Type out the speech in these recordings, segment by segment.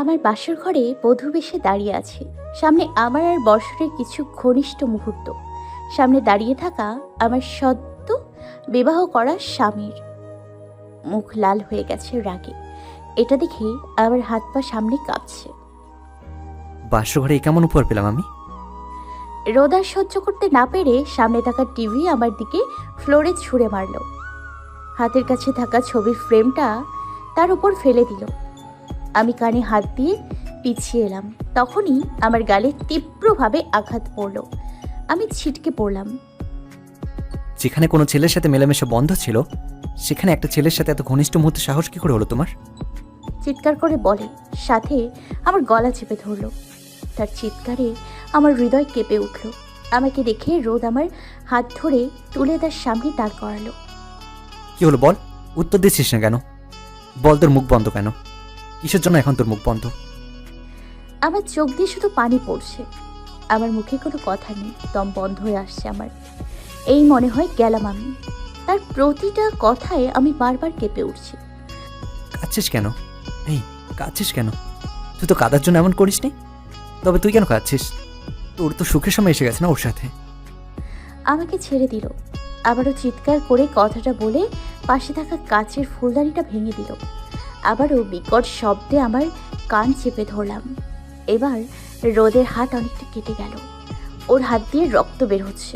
আমার বাসর ঘরে বধূ বেশে দাঁড়িয়ে আছে। সামনে আমার আর বর্ষণের কিছু ঘনিষ্ঠ মুহূর্ত। সামনে দাঁড়িয়ে থাকা আমার সদ্য বিবাহ করা স্বামীর মুখ লাল হয়ে গেছে রাগে। এটা দেখে আমার হাত পা সামনে কাঁপছে। বাসর ঘরে কেমন উপহার পেলাম আমি? রোদা সহ্য করতে না পেরে সামনে থাকা টিভি আমার দিকে ফ্লোরে ছুঁড়ে মারল। হাতের কাছে থাকা ছবির ফ্রেমটা তার উপর ফেলে দিল। আমি কানে হাত দিয়ে পিছিয়ে এলাম। তখনই আমার গালে তীব্রভাবে আঘাত পড়ল। আমি ছিটকে পড়লাম। যেখানে কোনো ছেলের সাথে মেলামেশা বন্ধ ছিল, সেখানে একটা ছেলের সাথে এত ঘনিষ্ঠ মুহূর্তে সাহস কি করে হলো তোমার? চিৎকার করে বলে, সাথে আমার গলা চেপে ধরল। তার চিৎকারে আমার হৃদয় কেঁপে উঠল। আমাকে দেখে রোদ আমার হাত ধরে তুলে তার সামনে দাঁড় করালো। কি হলো বল, উত্তর দিচ্ছিস না কেন? বল, তোর মুখ বন্ধ কেন? কিসের জন্য এখন তোর মুখ বন্ধ? আমার চোখ দিয়ে শুধু পানি পড়ছে। আমার মুখে কোনো কথা নেই, দম বন্ধ হয়ে আসছে আমার। এই মনে হয় গেলাম আমি। তার প্রতিটা কথায় আমি বারবার কেঁপে উঠছি। কাঁদছিস কেন? এই, কাঁদছিস কেন? তুই তো কাঁদার জন্য এমন করিস নি। তবে তুই কেন কাঁদছিস? তোর তো সুখের সময় এসে গেছে না ওর সাথে। আমাকে ছেড়ে দিল। আবারও চিৎকার করে কথাটা বলে পাশে থাকা কাচের ফুলদানিটা ভেঙে দিল। আবারও বিকট শব্দে আমার কান চেপে ধরলাম। এবার রোদের হাত অনেকটা কেটে গেল। ওর হাত দিয়ে রক্ত বের হচ্ছে।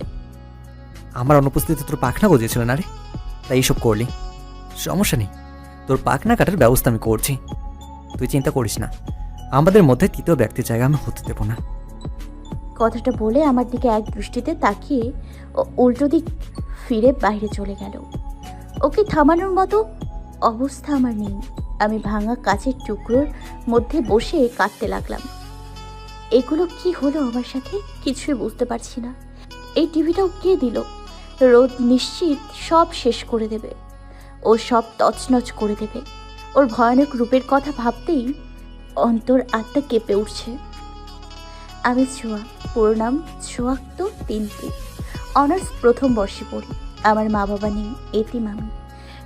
আমার অনুপস্থিতিতে তোর পাখনা গজিয়েছিল না রে, তাই এইসব করলি। সমস্যা নেই, তোর পাখনা কাটার ব্যবস্থা আমি করছি। তুই চিন্তা করিস না, আমাদের মধ্যে তৃতীয় ব্যক্তির জায়গা আমি হতে দেবো না। কথাটা বলে আমার দিকে এক দৃষ্টিতে তাকিয়ে ও উল্টো দিক ফিরে বাইরে চলে গেল। ওকে থামানোর মতো অবস্থা আমার নেই। আমি ভাঙা কাচের টুকরোর মধ্যে বসে কাঁদতে লাগলাম। এগুলো কি হলো আমার সাথে, কিছুই বুঝতে পারছি না। এই টিভিটাও কে দিল? রোদ নিশ্চিত সব শেষ করে দেবে। ও সব তছনছ করে দেবে। ওর ভয়ানক রূপের কথা ভাবতেই অন্তর আত্মা কেঁপে উঠছে। আমি ছোঁয়া, পুরো নাম ছোয়াক্ত তিনটি, অনার্স প্রথম বর্ষে পড়ি। আমার মা বাবা নেই, এতিম আমি।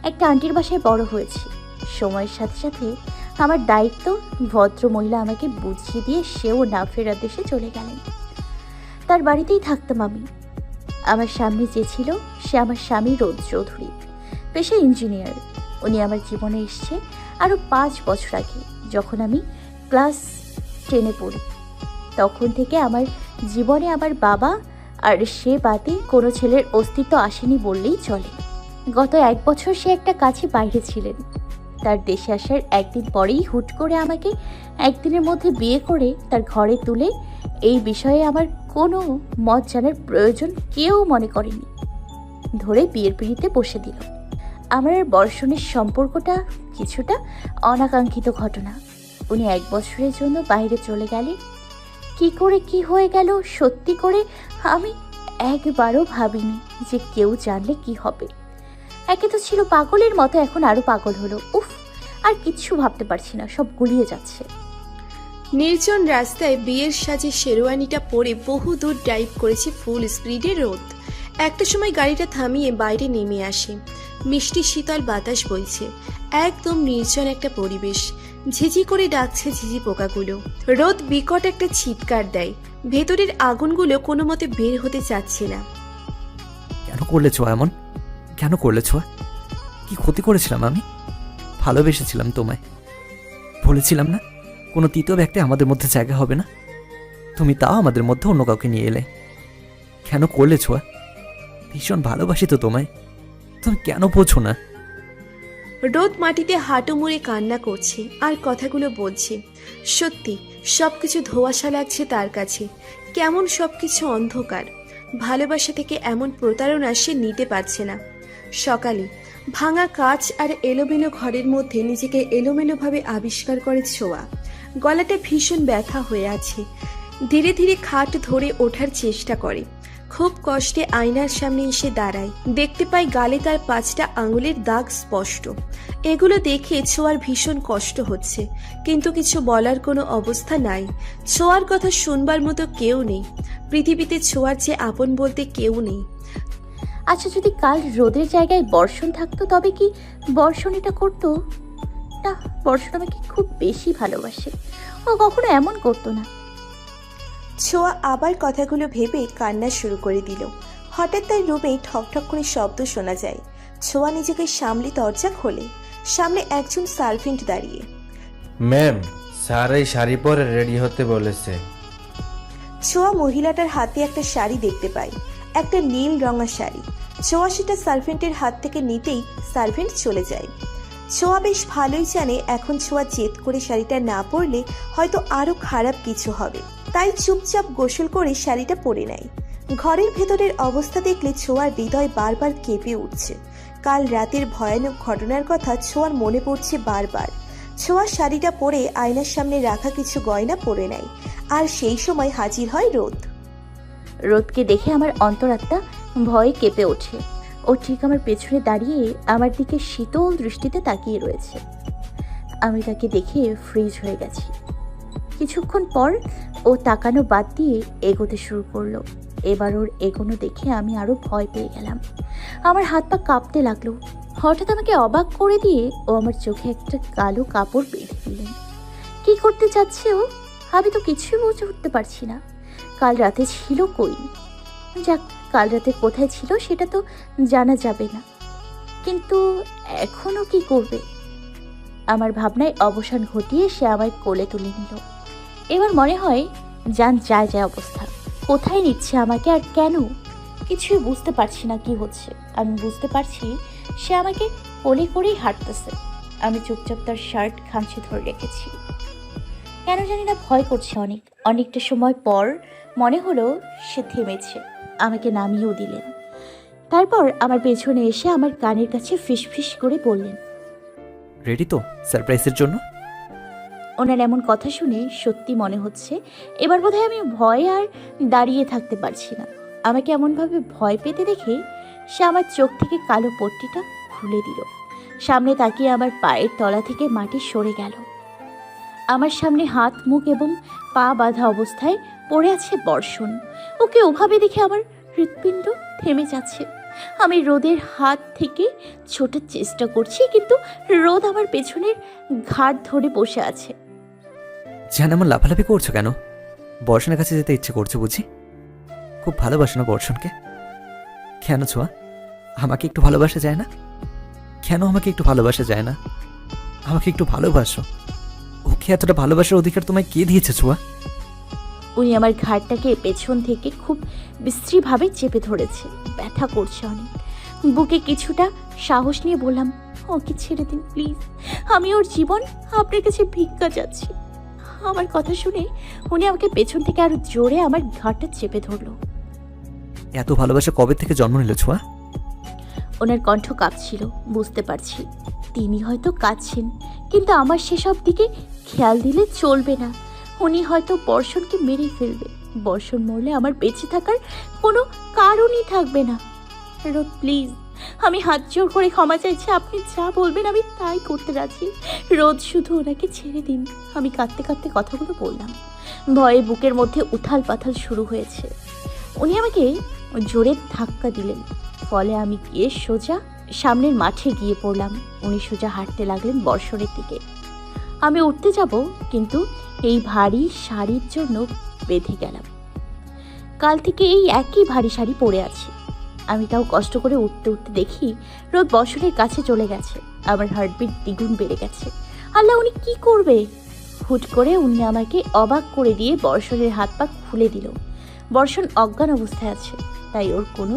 একটা আন্টির বাসায় বড় হয়েছি। সময়ের সাথে সাথে আমার দায়িত্ব ভদ্র মহিলা আমাকে বুঝিয়ে দিয়ে সেও না ফেরার দেশে চলে গেলেন। তার বাড়িতেই থাকতাম আমি। আমার সামনে যে ছিল সে আমার স্বামী রোদ চৌধুরী, পেশা ইঞ্জিনিয়ার। উনি আমার জীবনে এসছে আরও 5 বছর আগে, যখন আমি ক্লাস 10-এ পড়ি। তখন থেকে আমার জীবনে আমার বাবা আর সে বাদে কোনো ছেলের অস্তিত্ব আসেনি বললেই চলে। গত 1 বছর সে একটা কাজে বাইরে ছিলেন। তার দেশে আসার একদিন পরেই হুট করে আমাকে একদিনের মধ্যে বিয়ে করে তার ঘরে তুলে এই বিষয়ে আমার কোনো মত জানার প্রয়োজন কেউ মনে করেনি, ধরে বিয়ের পিঁড়িতে বসে দিল। আমার আর বর্ষণের সম্পর্কটা কিছুটা অনাকাঙ্ক্ষিত ঘটনা। উনি 1 বছরের জন্য বাইরে চলে গেলে কি করে কি হয়ে গেল সত্যি করে আমি একবারও ভাবিনি যে কেউ জানলে কি হবে। একে তো ছিল পাগলের মতো, এখন আরো পাগল হলো। উফ, আর কিচ্ছু ভাবতে পারছি না, সব গুলিয়ে যাচ্ছে। নির্জন রাস্তায় বিয়ের সাজে শেরওয়ানিটা পরে বহু দূর ড্রাইভ করেছে ফুল স্পিডে রোদ। একটা সময় গাড়িটা থামিয়ে বাইরে নেমে আসে। মিষ্টি শীতল বাতাস বইছে। একদম নির্জন একটা পরিবেশ। ঝিঝি করে ডাকছে ঝিঝি পোকাগুলো। রোদ বিকট একটা চিৎকার দেয়। ভেতরের আগুনগুলো কোনো মতে বের হতে চাচ্ছে না। কেন করলে ছোঁয়া এমন? কেন করলে ছোঁয়া? কি ক্ষতি করেছিলাম আমি? ভালোবেসেছিলাম তোমায়, বলেছিলাম না কোনো তৃতীয় ব্যক্তি আমাদের মধ্যে জায়গা হবে না। তুমি তাও আমাদের মধ্যে অন্য কাউকে নিয়ে এলে। কেন করলে ছোঁয়া? ভীষণ ভালোবাসি তো তোমায়, তুমি কেন বোঝো না? রোদ মাটিতে হাঁটু মুড়ে কান্না করছে আর কথাগুলো বলছে। সত্যি সবকিছু ধোঁয়াশা লাগছে তার কাছে। কেমন সবকিছু অন্ধকার। ভালোবাসা থেকে এমন প্রতারণা সে নিতে পারছে না। সকালে ভাঙা কাচ আর এলোমেলো ঘরের মধ্যে নিজেকে এলোমেলোভাবে আবিষ্কার করে ছোঁয়া। গলাটা ভীষণ ব্যথা হয়ে আছে। ধীরে ধীরে খাট ধরে ওঠার চেষ্টা করে। খুব কষ্টে আয়নার সামনে এসে দাঁড়ায়। দেখতে পাই গালে তার 5টা আঙুলের দাগ স্পষ্ট। এগুলো দেখে ছোঁয়ার ভীষণ কষ্ট হচ্ছে, কিন্তু কিছু বলার কোনো অবস্থা নাই। ছোঁয়ার কথা শুনবার মতো কেউ নেই। পৃথিবীতে ছোঁয়ার যে আপন বলতে কেউ নেই। আচ্ছা, যদি কাল রোদের জায়গায় বর্ষণ থাকতো তবে কি বর্ষণ এটা করতো? না, বর্ষণ আমাকে খুব বেশি ভালোবাসে। ও কখনো এমন করতো না। ছোঁয়া আবার কথাগুলো ভেবে কান্না শুরু করে দিল। হঠাৎ তার রুমে ঠকঠক করে শব্দ শোনা যায়। ছোঁয়া নিজেকে সামলে দরজা খোলে। সামনে একজন সার্ভেন্ট দাঁড়িয়ে। ম্যাম, স্যার এই শাড়ি পরে রেডি হতে বলেছে। ছোঁয়া মহিলাটার হাতে একটা শাড়ি দেখতে পায়, একটা নীল রঙা শাড়ি। ছোঁয়া সেটা সার্ভেন্টের হাত থেকে নিতেই সার্ভেন্ট চলে যায়। ছোঁয়া বেশ ভালোই জানে এখন ছোঁয়া জেদ করে শাড়িটা না পরলে হয়তো আরো খারাপ কিছু হবে, তাই চুপচাপ গোসল করে শাড়িটা পরে নেয়। ঘরের ভেতরের অবস্থা দেখলে ছোঁয়ার হৃদয় বারবার কেঁপে উঠছে। কাল রাতের ভয়ানক ঘটনার কথা ছোঁয়ার মনে পড়ছে বারবার। ছোঁয়া শাড়িটা পরে আয়নার সামনে রাখা কিছু গয়না পরে নেয়, আর সেই সময় হাজির হয় রোদ। রোদকে দেখে আমার অন্তরাত্মা ভয়ে কেঁপে ওঠে। ও ঠিক আমার পেছনে দাঁড়িয়ে আমার দিকে শীতল দৃষ্টিতে তাকিয়ে রয়েছে। আমি তাকে দেখে ফ্রিজ হয়ে গেছি। কিছুক্ষণ পর ও তাকানো বাদ দিয়ে এগোতে শুরু করলো। এবার ওর এগোনো দেখে আমি আরো ভয় পেয়ে গেলাম। আমার হাত পা কাঁপতে লাগলো। হঠাৎ আমাকে অবাক করে দিয়ে ও আমার চোখে একটা কালো কাপড় বেঁধে দিলেন। কি করতে চাচ্ছে ও? আমি তো কিছুই বুঝে উঠতে পারছি না। কাল রাতে ছিল কই? যাক, কাল রাতে কোথায় ছিল সেটা তো জানা যাবে না, কিন্তু এখনও কি করবে? আমার ভাবনায় অবসান ঘটিয়ে সে আমায় কোলে তুলে নিল। এবার মনে হয় জান যায় যায় অবস্থা। কোথায় নিচ্ছে আমাকে আর কেন? কিছুই বুঝতে পারছি না কি হচ্ছে। আমি বুঝতে পারছি সে আমাকে কোলে করেই হাঁটতেছে। আমি চুপচাপ তার শার্ট খামচে ধরে রেখেছি। কেন জানি না ভয় করছে অনেকটা সময় পর মনে হলো সে থেমেছে। আমাকে নামিয়েও দিলেন। তারপর আমার পেছনে এসে আমার কানের কাছে ফিসফিস করে বললেন, রেডি তো সারপ্রাইজের জন্য? ওনার এমন কথা শুনে সত্যি মনে হচ্ছে এবার বোধহয় আমি ভয়ে আর দাঁড়িয়ে থাকতে পারছি না। আমাকে এমনভাবে ভয় পেতে দেখে সে আমার চোখ থেকে কালো পট্টিটা খুলে দিল। সামনে তাকিয়ে আমার পায়ের তলা থেকে মাটি সরে গেল। আমার সামনে হাত, মুখ এবং পা বাঁধা অবস্থায় পড়ে আছে বর্ষণ। ওকে ওভাবে দেখে আমার হৃৎপিণ্ড থেমে যাচ্ছে। আমি রোদের হাত থেকে ছোটার চেষ্টা করছি, কিন্তু রোদ আমার পেছনের ঘাড় ধরে বসে আছে। জান, এমন লাফালাফি করছো কেন? বর্ষণের কাছে যেতে ইচ্ছে করছে বুঝি? খুব ভালোবাসো না বর্ষণকে? কেন ছোঁয়া, আমাকে একটু ভালোবাসা যায় না? কেন আমাকে একটু ভালোবাসা যায় না? আমাকে একটু ভালোবাসো। ওকে এতটা ভালোবাসার অধিকার তোমায় কে দিয়েছে ছোঁয়া? উনি আমার ঘাড়টাকে পেছন থেকে খুব বিশ্রীভাবে চেপে ধরেছে। ব্যথা করছে অনেক। বুকে কিছুটা সাহস নিয়ে বললাম, ওকে ছেড়ে দিন প্লিজ। আমি ওর জীবন আপনার কাছে ভিক্ষা চাচ্ছি। আমার কথা শুনে উনি আমাকে পেছন থেকে আরো জোরে আমার ঘাড়টা চেপে ধরলো। এত ভালোবাসা কবে থেকে জন্ম নিল ছোঁয়া? ওনার কণ্ঠ কাঁপছিল, বুঝতে পারছি তিনি হয়তো কাঁদছেন, কিন্তু আমার সেসব দিকে খেয়াল দিলে চলবে না। উনি হয়তো বর্ষণকে মেরে ফেলবে। বর্ষণ মরলে আমার বেঁচে থাকার কোনো কারণই থাকবে না। রোদ প্লিজ, আমি হাত জোর করে ক্ষমা চাইছি। আপনি যা বলবেন আমি তাই করতে রাজি। রোদ, শুধু ওনাকে ছেড়ে দিন। আমি কাঁদতে কাঁদতে কথাগুলো বললাম। ভয়ে বুকের মধ্যে উথাল পাথাল শুরু হয়েছে। উনি আমাকে জোরে ধাক্কা দিলেন, ফলে আমি গিয়ে সোজা সামনের মাঠে গিয়ে পড়লাম। উনি সোজা হাঁটতে লাগলেন বর্ষণের দিকে। আমি উঠতে যাব, কিন্তু এই ভারী শাড়ির জন্য বেঁধে গেলাম। কাল থেকে এই একই ভারী শাড়ি পরে আছি। আমি তাও কষ্ট করে উঠতে উঠতে দেখি রোদ বর্ষণের কাছে চলে গেছে। আমার হার্টবিট দ্বিগুণ বেড়ে গেছে। আল্লাহ, উনি কি করবে? হুট করে উনি আমাকে অবাক করে দিয়ে বর্ষণের হাত পা খুলে দিল। বর্ষণ অজ্ঞান অবস্থায় আছে, তাই ওর কোনো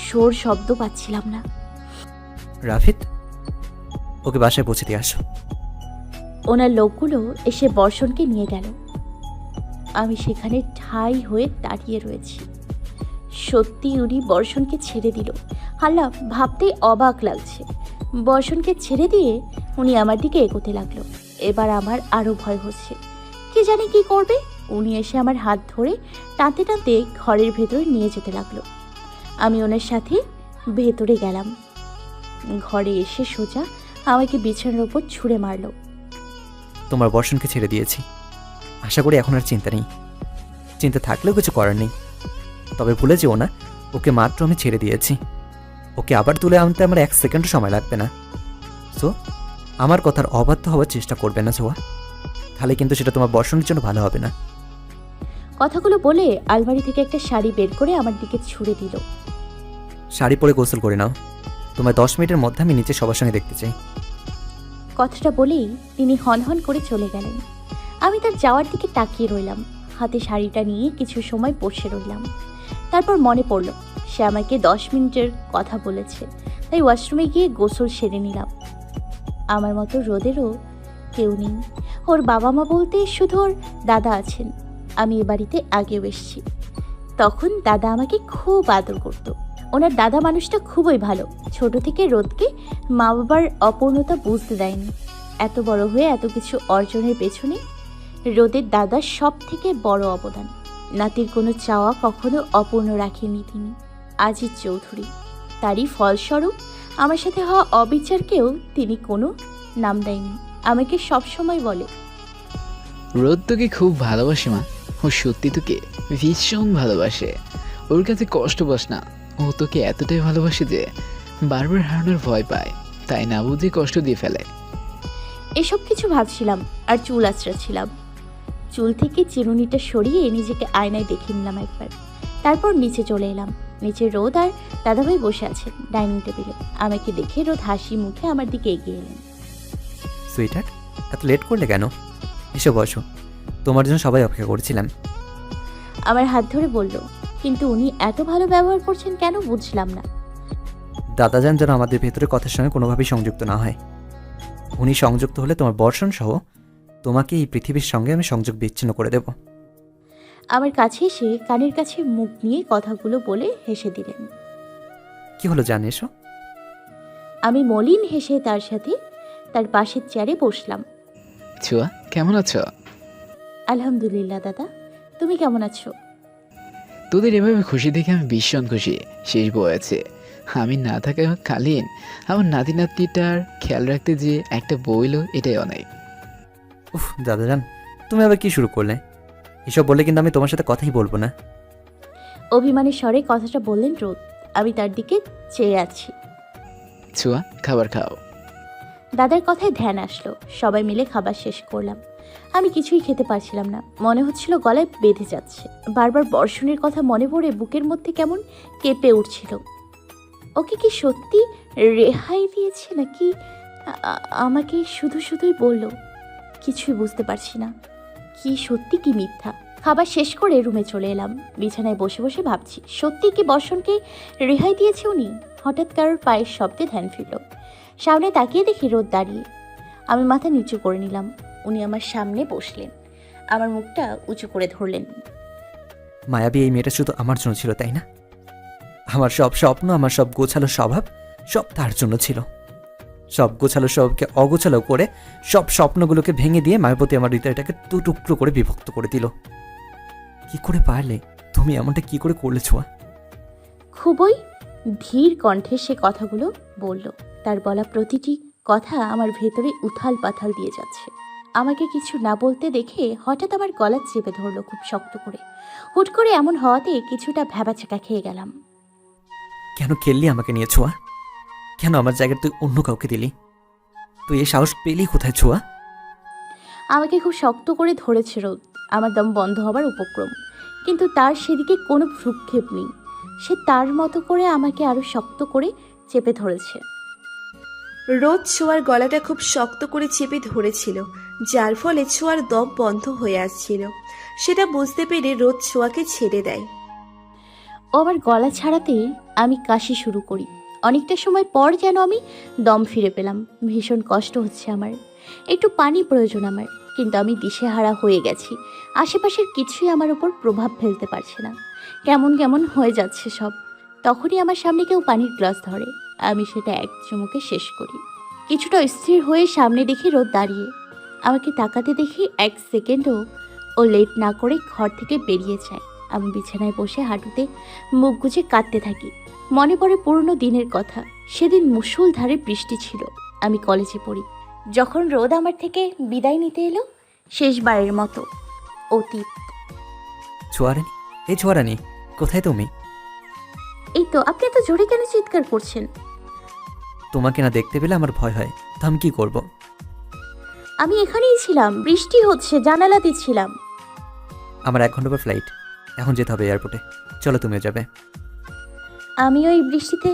সোর শব্দ পাচ্ছিলাম না। রাফিদ, ওকে বাসায় পৌঁছে দিয়ে আসো। ওনার লোকগুলো এসে বর্ষণকে নিয়ে গেল। আমি সেখানে ঠাই হয়ে দাঁড়িয়ে রয়েছি। সত্যি উনি বর্ষণকে ছেড়ে দিল। আল্লাহ, ভাবতেই অবাক লাগছে। বর্ষণকে ছেড়ে দিয়ে উনি আমার দিকে এগোতে লাগলো। এবার আমার আরো ভয় হচ্ছে, কি জানি কি করবে। উনি এসে আমার হাত ধরে টানতে টানতে ঘরের ভেতরে নিয়ে যেতে লাগলো। আমি ওনার সাথে ভেতরে গেলাম। ঘরে এসে সোজা আমাকে বিছানার ওপর ছুঁড়ে মারলো। তোমার বর্ষণকে ছেড়ে দিয়েছি। আশা করি এখন আর চিন্তা নেই। চিন্তা থাকলেও কিছু করার নেই। তবে ভুলে যেও না, ওকে মাত্র আমি ছেড়ে দিয়েছি। ওকে আবার তুলে আনতে আমার 1 সেকেন্ডও সময় লাগবে না। সো আমার কথার অবাধ্য হওয়ার চেষ্টা করবে না ছোঁয়া। তাহলে কিন্তু সেটা তোমার বর্ষণের জন্য ভালো হবে না। কথাগুলো বলে আলমারি থেকে একটা শাড়ি বের করে আমার দিকে ছুঁড়ে দিল। শাড়ি পরে গোসল করে নাও, তোমার 10 মিনিটের মধ্যে আমি নিচে সবার সঙ্গে দেখতে চাই। কথাটা বলেই তিনি হনহন করে চলে গেলেন। আমি তার যাওয়ার দিকে তাকিয়ে রইলাম। হাতে শাড়িটা নিয়ে কিছু সময় বসে রইলাম। তারপর মনে পড়ল সে আমাকে 10 মিনিটের কথা বলেছে, তাই ওয়াশরুমে গিয়ে গোসল সেরে নিলাম। আমার মতো রোদেরও কেউ নেই। ওর বাবা মা বলতে শুধু ওর দাদা আছেন। আমি এ বাড়িতে আগেও এসেছি। তখন দাদা আমাকে খুব আদর করত। ওনার দাদা মানুষটা খুবই ভালো। ছোট থেকে রোদকে মা বাবার অপূর্ণতা বুঝতে দেয়নি। এত বড় হয়ে এত কিছু অর্জনের পেছনে রোদের দাদার সব থেকে বড় অবদান। নাতির কোনো চাওয়া কখনো অপূর্ণ রাখেননি তিনি। আজিজ চৌধুরী। তারই ফলস্বরূপ আমার সাথে হওয়া অবিচারকেও তিনি কোনো নাম দেয়নি। আমাকে সবসময় বলে, রোদ তোকে খুব ভালোবাসে মা। ও সত্যি তোকে ভীষণ ভালোবাসে। ওর কাছে কষ্ট পাস না। ও তোকে এতটাই ভালোবাসে যে বারবার হারানোর ভয় পায়, তাই না বুঝে কষ্ট দিয়ে ফেলে। এসব কিছু ভাবছিলাম আর চুল আঁচড়াচ্ছিলাম। চুল থেকে চিরুনিটা সরিয়ে নিজেকে আয়নায় দেখে নিলাম একবার। তারপর নিচে চলে এলাম। নিচে রোদ আর দাদাভাই বসে আছেন ডাইনিং টেবিলে। আমাকে দেখে রোদ হাসি মুখে আমার দিকে এগিয়ে এলেন। সুইটার, এত লেট করলে কেন? এসো বসো, তোমার জন্য সবাই অপেক্ষা করছিলাম। আমার হাত ধরে বলল, কিন্তু উনি এত ভালো ব্যবহার করছেন কেন বুঝলাম না। দাদাজান যেন আমাদের ভেতরে কথার সঙ্গে কোনোভাবেই সংযুক্ত না হয়। উনি সংযুক্ত হলে তোমার বর্ষণ সহ তোমাকে এই পৃথিবীর সঙ্গে আমি সংযোগ বিচ্ছিন্ন করে দেব। আমার কাছে এসে কানের কাছে মুখ নিয়ে কথাগুলো বলে হেসে দিলেন। কি হলো জান, এসো। আমি মলিন হেসে তার সাথে তার পাশের চেয়ারে বসলাম। ছোঁয়া, কেমন আছো? আলহামদুলিল্লাহ দাদা, তুমি কেমন আছো? তোদের এভাবে খুশি দেখে আমি ভীষণ খুশি। শেষ বয়েছে আমি না থাকাকালীন আমার নাতি নাতনিটার খেয়াল রাখতে যে একটা বউ এলো, এটাই অনেক। উফ দাদাজান, তুমি আবার কি শুরু করলে? এসব বললে কিন্তু আমি তোমার সাথে কথাই বলবো না। অভিমানের স্বরে কথাটা বললেন রোদ। আমি তার দিকে চেয়ে আছি। ছোঁয়া, খাবার খাও। দাদার কথায় ধ্যান আসলো। সবাই মিলে খাবার শেষ করলাম। আমি কিছুই খেতে পারছিলাম না। মনে হচ্ছিল গলায় বেঁধে যাচ্ছে। বারবার বর্ষণের কথা মনে পড়ে বুকের মধ্যে কেমন কেঁপে উঠছিল। ওকে কি সত্যি রেহাই দিয়েছে নাকি আমাকে শুধু শুধুই বলল? কিছুই বুঝতে পারছি না, কি সত্যি কি মিথ্যা। খাবার শেষ করে রুমে চলে এলাম। বিছানায় বসে বসে ভাবছি, সত্যি কি বর্ষণকে রেহাই দিয়েছে উনি? হঠাৎ কারোর পায়ের শব্দে ধ্যান ফিরল। সামনে তাকিয়ে দেখি রোদ দাঁড়িয়ে। আমি মাথা নিচু করে নিলাম। উনি আমার সামনে বসলেন, আমার মুখটা উঁচু করে ধরলেন। মায়াবী এই মেয়েটা শুধু আমার জন্য ছিল, তাই না? আমার সব স্বপ্ন, আমার সব গোছালো স্বভাব সব তার জন্য ছিল। সব গোছালো স্বভাবকে অগোছালো করে সব স্বপ্নগুলোকে ভেঙে দিয়ে মায়াবতী আমার হৃদয়টাকে দু টুকরো করে বিভক্ত করে দিল। কি করে পারলে তুমি এমনটা, কি করে করলে ছোঁয়া? খুবই ধীর কণ্ঠে সে কথাগুলো বলল। তার বলা প্রতিটি কথা আমার ভেতরে উথাল পাথাল দিয়ে যাচ্ছে। আমাকে কিছু না বলতে দেখে হঠাৎ আমার গলা চেপে ধরলো খুব শক্ত করে। হুট করে এমন হওয়াতে কিছুটা ভ্যাবাচাকা খেয়ে গেলাম। কেন খেললি আমাকে নিয়ে ছোঁয়া? কেন আমার জায়গায় তুই অন্য কাউকে দিলি? তুই এই সাহস পেলি কোথায় ছোঁয়া? আমাকে খুব শক্ত করে ধরেছে রোদ। আমার দম বন্ধ হবার উপক্রম, কিন্তু তার সেদিকে কোনো ভ্রুক্ষেপ নেই। সে তার মতো করে আমাকে আরো শক্ত করে চেপে ধরেছে। রোদ ছোঁয়ার গলাটা খুব শক্ত করে চেপে ধরেছিল, যার ফলে ছোঁয়ার দম বন্ধ হয়ে আসছিল। সেটা বুঝতে পেরে রোদ ছোঁয়াকে ছেড়ে দেয়। ও আমার গলা ছাড়াতে আমি কাশি শুরু করি। অনেকটা সময় পর যেন আমি দম ফিরে পেলাম। ভীষণ কষ্ট হচ্ছে আমার, একটু পানি প্রয়োজন আমার, কিন্তু আমি দিশেহারা হয়ে গেছি। আশেপাশের কিছুই আমার ওপর প্রভাব ফেলতে পারছে না। কেমন কেমন হয়ে যাচ্ছে সব। তখনই আমার সামনে কেউ পানির গ্লাস ধরে। আমি সেটা এক চুমুকে শেষ করি। কিছুটা স্থির হয়ে সামনে দেখি রোদ দাঁড়িয়ে। আমাকে তাকাতে দেখি এক সেকেন্ডও ও লেট না করে ঘর থেকে বেরিয়ে যায়। আমি বিছানায় বসে হাঁটুতে মুখ গুজে কাঁদতে থাকি। মনে পড়ে পুরনো দিনের কথা। সেদিন মুষলধারে বৃষ্টি ছিল। আমি কলেজে পড়ি। যখন রোদ আমার থেকে বিদায় নিতে এলো, শেষবারের মতো। অতীত। ছোঁয়ারানি, এই ছোঁয়ারানি, কোথায় তুমি? এই তো, আপনি এত জোরে কেন চিৎকার করছেন? তোমাকে না দেখতে পেলে আমার ভয় হয়, তো আমি কি করব? আমি এখানেই ছিলাম, বৃষ্টি হচ্ছে, জানালাতে ছিলাম। আমার 1 ঘন্টা পর ফ্লাইট, এখন যেতে হবে এয়ারপোর্টে। চলো, তুমিও যাবে। আমি ওই বৃষ্টিতে।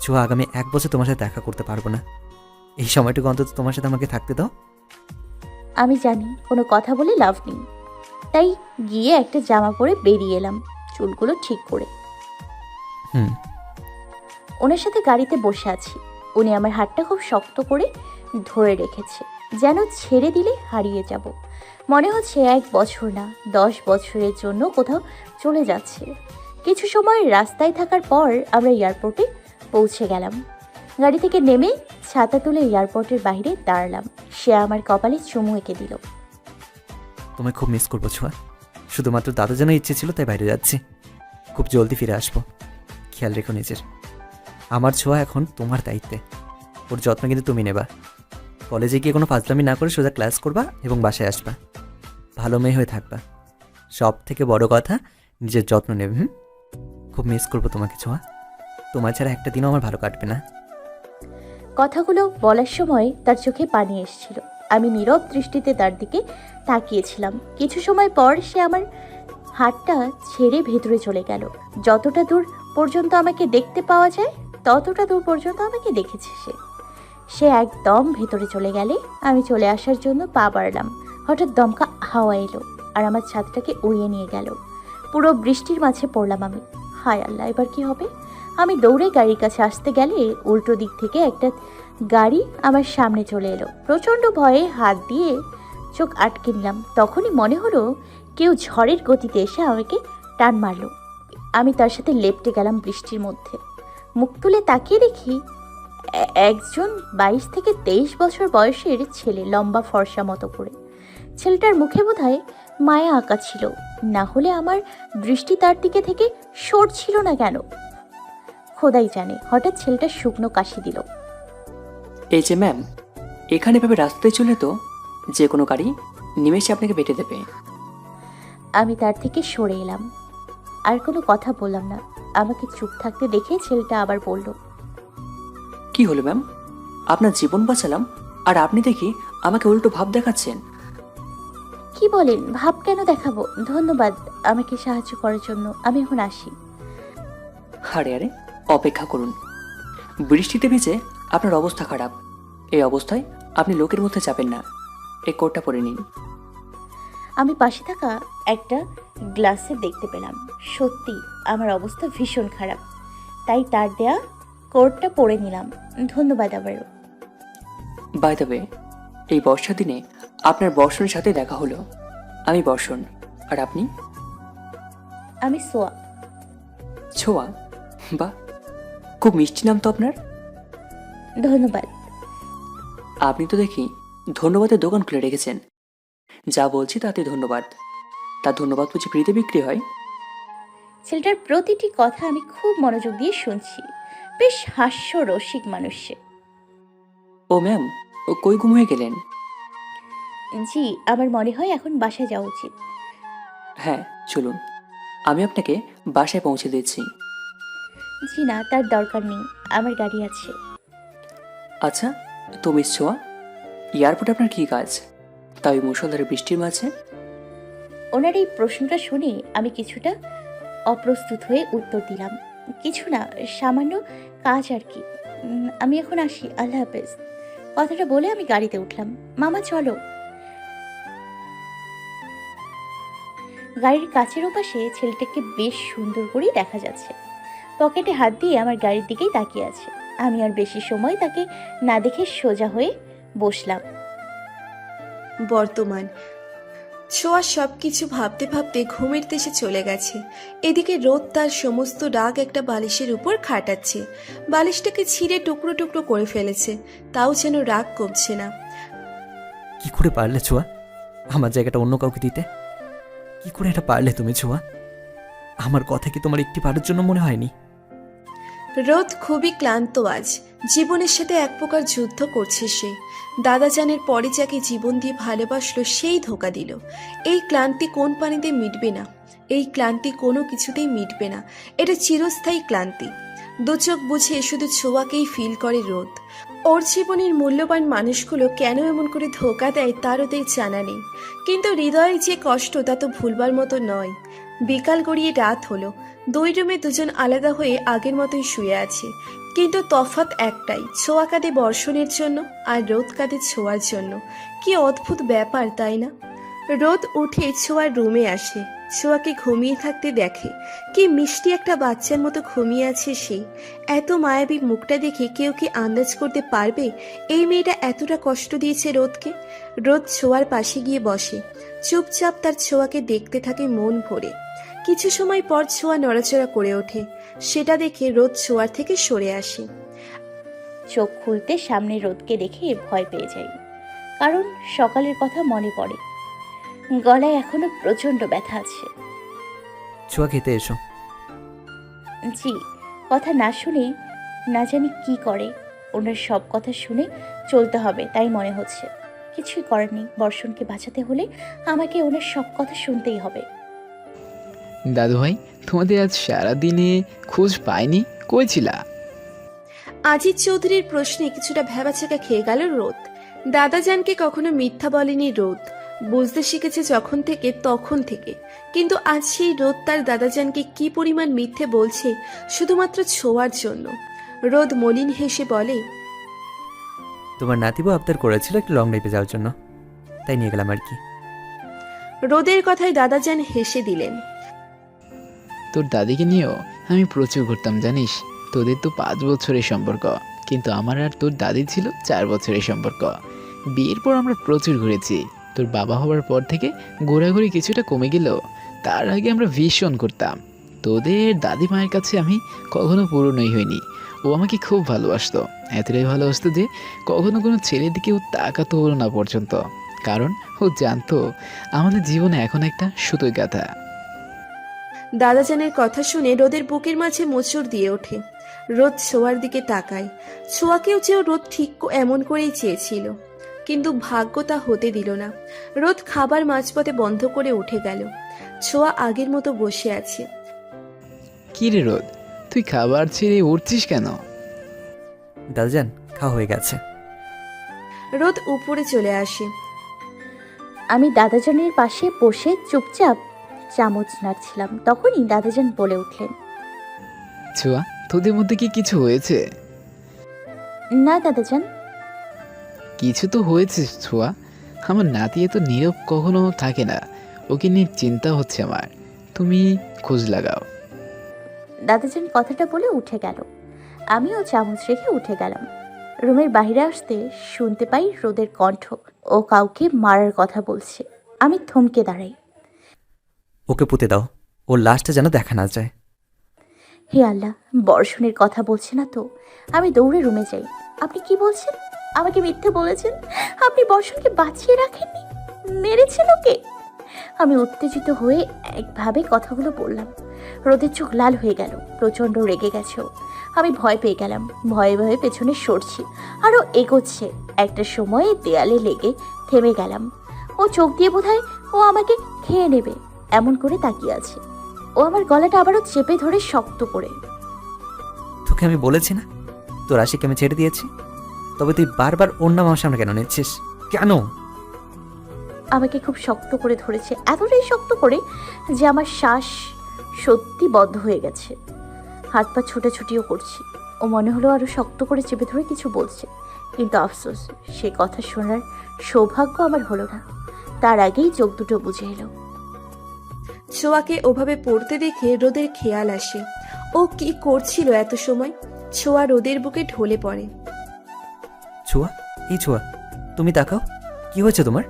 ছোঁয়া, আগামী 1 বছর তোমার সাথে দেখা করতে পারবো না। এই সময়টুকু অন্তত তোমার সাথে আমাকে থাকতে দাও। আমি জানি কোনো কথা বলে লাভ নেই, তাই গিয়ে একটা জামা পরে বেরিয়ে এলাম, চুলগুলো ঠিক করে। হুম। ওনার সাথে গাড়িতে বসে আছি। উনি আমার হাতটা খুব শক্ত করে ধরে রেখেছে, যেন ছেড়ে দিলে হারিয়ে যাব। মনে হচ্ছে 1 বছর না, 10 বছরের জন্য কোথাও চলে যাচ্ছে। কিছু সময় রাস্তায় থাকার পর আমরা এয়ারপোর্টে পৌঁছে গেলাম। গাড়ি থেকে নেমে ছাতা তুলে এয়ারপোর্টের বাইরে দাঁড়ালাম। সে আমার কপালে চুমু এঁকে দিল। তোমায় খুব মিস করবো ছোঁয়া। শুধুমাত্র দাদা জানার ইচ্ছে ছিল, তাই বাইরে যাচ্ছি। খুব জলদি ফিরে আসবো। খেয়াল রেখো নিজের। আমার ছোঁয়া এখন তোমার দায়িত্বে। ওর যত্ন কিন্তু তুমি নেবা। কলেজে গিয়ে কোনো ফাজলামি না করে সোজা ক্লাস করবা এবং বাসায় আসবা। ভালো মেয়ে হয়ে থাকবা। সব থেকে বড় কথা, নিজের যত্ন নেবে। খুব মিস করবো তোমাকে ছোঁয়া। তোমার ছাড়া একটা দিনও আমার ভালো কাটবে না। কথাগুলো বলার সময় তার চোখে পানি এসেছিল। আমি নীরব দৃষ্টিতে তার দিকে তাকিয়েছিলাম। কিছু সময় পর সে আমার হাতটা ছেড়ে ভেতরে চলে গেল। যতটা দূর পর্যন্ত আমাকে দেখতে পাওয়া যায় ততটা দূর পর্যন্ত আমাকে দেখেছে সে। সে একদম ভেতরে চলে গেলে আমি চলে আসার জন্য পা বাড়লাম। হঠাৎ দমকা হাওয়া এলো আর আমার ছাদটাকে উড়িয়ে নিয়ে গেল। পুরো বৃষ্টির মাঝে পড়লাম আমি। হায় আল্লাহ, এবার কি হবে? আমি দৌড়ে গাড়ির কাছে আসতে গেলে উল্টো দিক থেকে একটা গাড়ি আমার সামনে চলে এলো। প্রচণ্ড ভয়ে হাত দিয়ে চোখ আটকে নিলাম। তখনই মনে হলো কেউ ঝড়ের গতিতে এসে আমাকে টান মারলো। আমি তার সাথে লেপ্টে গেলাম বৃষ্টির মধ্যে। মুখ তুলে তাকিয়ে দেখি একজন 22 থেকে 23 বছর বয়সের ছেলে, লম্বা ফর্সা মতো করে। ছেলেটার মুখে বোধহয় মায়া আঁকা ছিল, না হলে আমার দৃষ্টি তার দিকে থেকে সরছিল না কেন খোদাই জানে। হঠাৎ ছেলেটা শুকনো কাশি দিল। এই যে ম্যাম, এখানে ভাবে রাস্তায় চলে তো যে কোনো গাড়ি নিমেষে আপনাকে বেটে দেবে। আমি তার থেকে সরে এলাম, আর কোনো কথা বললাম না। আমাকে চুপ থাকতে দেখে ছেলেটা আবার বলল, কি হলো ম্যাম? আপনার জীবন বাঁচালাম আর আপনি দেখি আমাকে উল্টো ভাব দেখাচ্ছেন। কি বলেন? ভাব কেন দেখাবো? ধন্যবাদ আমাকে সাহায্য করার জন্য। আমি এখন আসি। আরে আরে, অপেক্ষা করুন। বৃষ্টিতে ভিজে আপনার অবস্থা খারাপ। এই অবস্থায় আপনি লোকের মধ্যে যাবেন না। এই কোটটা পরে নিন। আমি পাশে থাকা একটা গ্লাসে দেখতে পেলাম সত্যি আমার অবস্থা ভীষণ খারাপ, তাই তার দেয়া কোটটা পরে নিলাম। ধন্যবাদ আবারও। বাই দ্য ওয়ে, এই বর্ষার দিনে আপনার বর্ষণের সাথে দেখা হলো। আমি বর্ষণ, আর আপনি? আমি সোয়া। ছোঁয়া? বাহ, খুব মিষ্টি নাম তো আপনার। ধন্যবাদ। আপনি তো দেখি ধন্যবাদের দোকান খুলে রেখেছেন। যা বলছি তাতে ধন্যবাদ। তা ধন্যবাদ বুঝি ফ্রিতে বিক্রি হয়? ছেলেটার প্রতিটি কথা আমি খুব মনোযোগ দিয়ে শুনছি। বেশ হাস্যরসিক মানুষ সে। ও ম্যাম, ও কই গুম হয়ে গেলেন? জি, আমার মনে হয় এখন বাসায় যাওয়া উচিত। হ্যাঁ চলুন, আমি আপনাকে বাসায় পৌঁছে দিচ্ছি। জি না, তার দরকার নেই, আমার গাড়ি আছে। আচ্ছা, তো মিস ছোঁয়া, এয়ারপোর্টে আপনার কী কাজ, তাই মুষলধারে বৃষ্টির মাঝে? ওনার এই প্রশ্নটা শুনে আমি কিছুটা অপ্রস্তুত হয়ে উত্তর দিলাম, কিছু না, সামান্য কাজ আর কি। আমি এখন আসি, আল্লাহ হাফেজ। কথাটা বলে আমি গাড়িতে উঠলাম। মামা চলো। গাড়ির কাছের ওপাশে ছেলেটাকে বেশ সুন্দর করেই দেখা যাচ্ছে। পকেটে হাত দিয়ে আমার গাড়ির দিকেই তাকিয়ে আছে। আমি আর বেশি সময় তাকে না দেখে সোজা হয়ে বসলাম। বর্তমান ছোঁয়া সব কিছু ভাবতে ভাবতে ঘুমের দেশে চলে গেছে। এদিকে রোদ তার সমস্ত রাগ একটা বালিশের উপর খাটাচ্ছে। বালিশটাকে ছিঁড়ে টুকরো টুকরো করে ফেলেছে, তাও যেন রাগ কমছে না। কি করে পারলে ছোঁয়া আমার জায়গাটা অন্য কাউকে দিতে? কি করে এটা পারলে তুমি ছোঁয়া? আমার কথা কি তোমার একটি বারের জন্য মনে হয়নি? রোদ খুবই ক্লান্ত আজ। জীবনের সাথে এক প্রকার যুদ্ধ করছে সে। দাদাজানের পরে যাকে জীবন দিয়ে ভালোবাসলো সেই ধোঁকা দিল। এই ক্লান্তি কোন পানিতে মিটবে না, এই ক্লান্তি কোনো কিছুতেই মিটবে না। এটা চিরস্থায়ী ক্লান্তি। দু চোখ বুঝে শুধু ছোঁয়াকেই ফিল করে রোদ। ওর জীবনের মূল্যবান মানুষগুলো কেন এমন করে ধোঁকা দেয় তার ওদের জানা নেই, কিন্তু হৃদয়ের যে কষ্ট তা তো ভুলবার মতো নয়। বিকাল গড়িয়ে রাত হলো। দুই রুমে দুজন আলাদা হয়ে আগের মতোই শুয়ে আছে, কিন্তু তফাৎ একটাই, ছোঁয়া কাঁদে বর্ষণের জন্য আর রোদ কাঁদে ছোঁয়ার জন্য। কি অদ্ভুত ব্যাপার, তাই না? রোদ উঠে ছোঁয়ার রুমে আসে, ছোঁয়াকে ঘুমিয়ে থাকতে দেখে। কি মিষ্টি একটা বাচ্চার মতো ঘুমিয়ে আছে সে। এত মায়াবী মুখটা দেখে কেউ কি আন্দাজ করতে পারবে এই মেয়েটা এতটা কষ্ট দিয়েছে রোদকে? রোদ ছোঁয়ার পাশে গিয়ে বসে, চুপচাপ তার ছোঁয়াকে দেখতে থাকে মন ভরে। কিছু সময় পর ছোঁয়া নড়াচড়া করে ওঠে, সেটা দেখে রোদ ছোঁয়ার থেকে সরে আসে। চোখ খুলতে সামনে রোদকে দেখে ভয় পেয়ে যাই, কারণ সকালের কথা মনে পড়ে। গলায় এখনো প্রচণ্ড ব্যথা আছে। ছোঁয়া খেতে এসো। জি। কথা না শুনে না জানি কি করে, ওনার সব কথা শুনে চলতে হবে তাই মনে হচ্ছে। কিছুই করার নেই, বর্ষণকে বাঁচাতে হলে আমাকে ওনার সব কথা শুনতেই হবে। দাদু ভাই, তোমাদের আজ সারাদিনে খোঁজ পাইনি, কই ছিলা? আজিজ চৌধুরীর প্রশ্নে কিছুটা ভ্যাবাচাকা খেয়ে গেল রোদ। দাদাজানকে কখনো মিথ্যা বলেনি রোদ, বুঝতে শিখেছে যখন থেকে তখন থেকে। কিন্তু আজ সেই রোদ তার দাদাজানকে কি পরিমাণ মিথ্যে বলছে শুধুমাত্র ছোঁয়ার জন্য। রোদ মলিন হেসে বলে, তোমার নাতিবউ আবদার করেছিল একটু লং ড্রাইভে যাওয়ার জন্য, তাই নিয়ে গেলাম আর কি। রোদের কথায় দাদাজান হেসে দিলেন। তোর দাদিকে নিয়েও আমি প্রচুর ঘুরতাম জানিস। তোদের তো 5 বছরের সম্পর্ক, কিন্তু আমার আর তোর দাদির ছিল 4 বছরের সম্পর্ক। বিয়ের পর আমরা প্রচুর ঘুরেছি। তোর বাবা হওয়ার পর থেকে ঘোরাঘুরি কিছুটা কমে গেল, তার আগে আমরা ভীষণ করতাম। তোদের দাদি মায়ের কাছে আমি কখনো পুরনোই হইনি। ও আমাকে খুব ভালোবাসতো, এতটাই ভালোবাসতো যে কখনো কোনো ছেলের দিকে ও তাকাতো না পর্যন্ত, কারণ ও জানতো আমাদের জীবনে এখন একটা সুতোই গাথা। দাদাজানের কথা শুনে রোদের বুকের মাঝে মোচড় দিয়ে ওঠে। রোদ ছোঁয়ার দিকে তাকায়। ছোঁয়াকেও চেয়েও রোদ ঠিক এমন করেই চেয়েছিল, কিন্তু ভাগ্য তা হতে দিল না। রোদ খাবার মাঝপথে বন্ধ করে উঠে গেল। ছোঁয়া আগের মতো বসে আছে। কি রে রোদ, তুই খাবার ছেড়ে উঠছিস কেন? দাদাজান, খাওয়া হয়ে গেছে। রোদ উপরে চলে আসে। আমি দাদাজানের পাশে বসে চুপচাপ চামচ নাড়ছিলাম, তখনই দাদাজান বলে উঠলেন, ছোঁয়া, তোদের মধ্যে কি কিছু হয়েছে? না দাদাজান। কিছু তো হয়েছে ছোঁয়া। আমার নাতি এত নীরব কখনো থাকে না, ওকে নিয়ে চিন্তা হচ্ছে আমার। তুমি খোঁজ লাগাও। দাদাজান কথাটা বলে উঠে গেল। আমিও চামচ রেখে উঠে গেলাম। রুমের বাইরে আসতে শুনতে পাই রোদের কণ্ঠ, ও কাউকে মারার কথা বলছে। আমি থমকে দাঁড়াই। ওকে পুঁতে দাও, ওর লাশটা যেন দেখা না যায়। হে আল্লাহ, বর্ষণের কথা বলছে না তো? আমি দৌড়ে রুমে যাই। আপনি কি বলছেন? আমাকে মিথ্যে বলেছেন? আপনি বর্ষণকে বাঁচিয়ে রাখেননি, মেরেছেন ওকে? আমি উত্তেজিত হয়ে একভাবে কথাগুলো বললাম। রোদের চোখ লাল হয়ে গেল, প্রচণ্ড রেগে গেছে ও। আমি ভয় পেয়ে গেলাম, ভয়ে ভয়ে পেছনে সরছি, আরও এগোচ্ছে। একটা সময়ে দেয়ালে লেগে থেমে গেলাম। ও চোখ দিয়ে বোধহয় ও আমাকে খেয়ে নেবে এমন করে তাকিয়ে আছে। ও আমার গলাটা আবারও চেপে ধরে শক্ত করে। তোকে আমি বলেছি না তোর আশিকে আমি ছেড়ে দিয়েছি, তবে তুই বারবার ওর নাম আমার সামনে কেন নিচ্ছিস? কেন? আমাকে খুব শক্ত করে ধরেছে, এতটাই শক্ত করে যে আমার শ্বাস সত্যি বন্ধ হয়ে গেছে। হাত পা ছুটাছুটিও করছি। ও মনে হলো আরও শক্ত করে চেপে ধরে কিছু বলছে, কিন্তু আফসোস সে কথা শোনার সৌভাগ্য আমার হলো না। তার আগেই চোখ দুটো বুজে এলো। ছোঁয়াকে ওভাবে পড়তে দেখে রোদের খেয়াল আসে, ও কি করছিল এত সময়। ছোঁয়া রোদের বুকে ঢলে পড়ে। ছোঁয়া, এই ছোঁয়া, তুমি তাকাও, কি হয়েছে তোমার?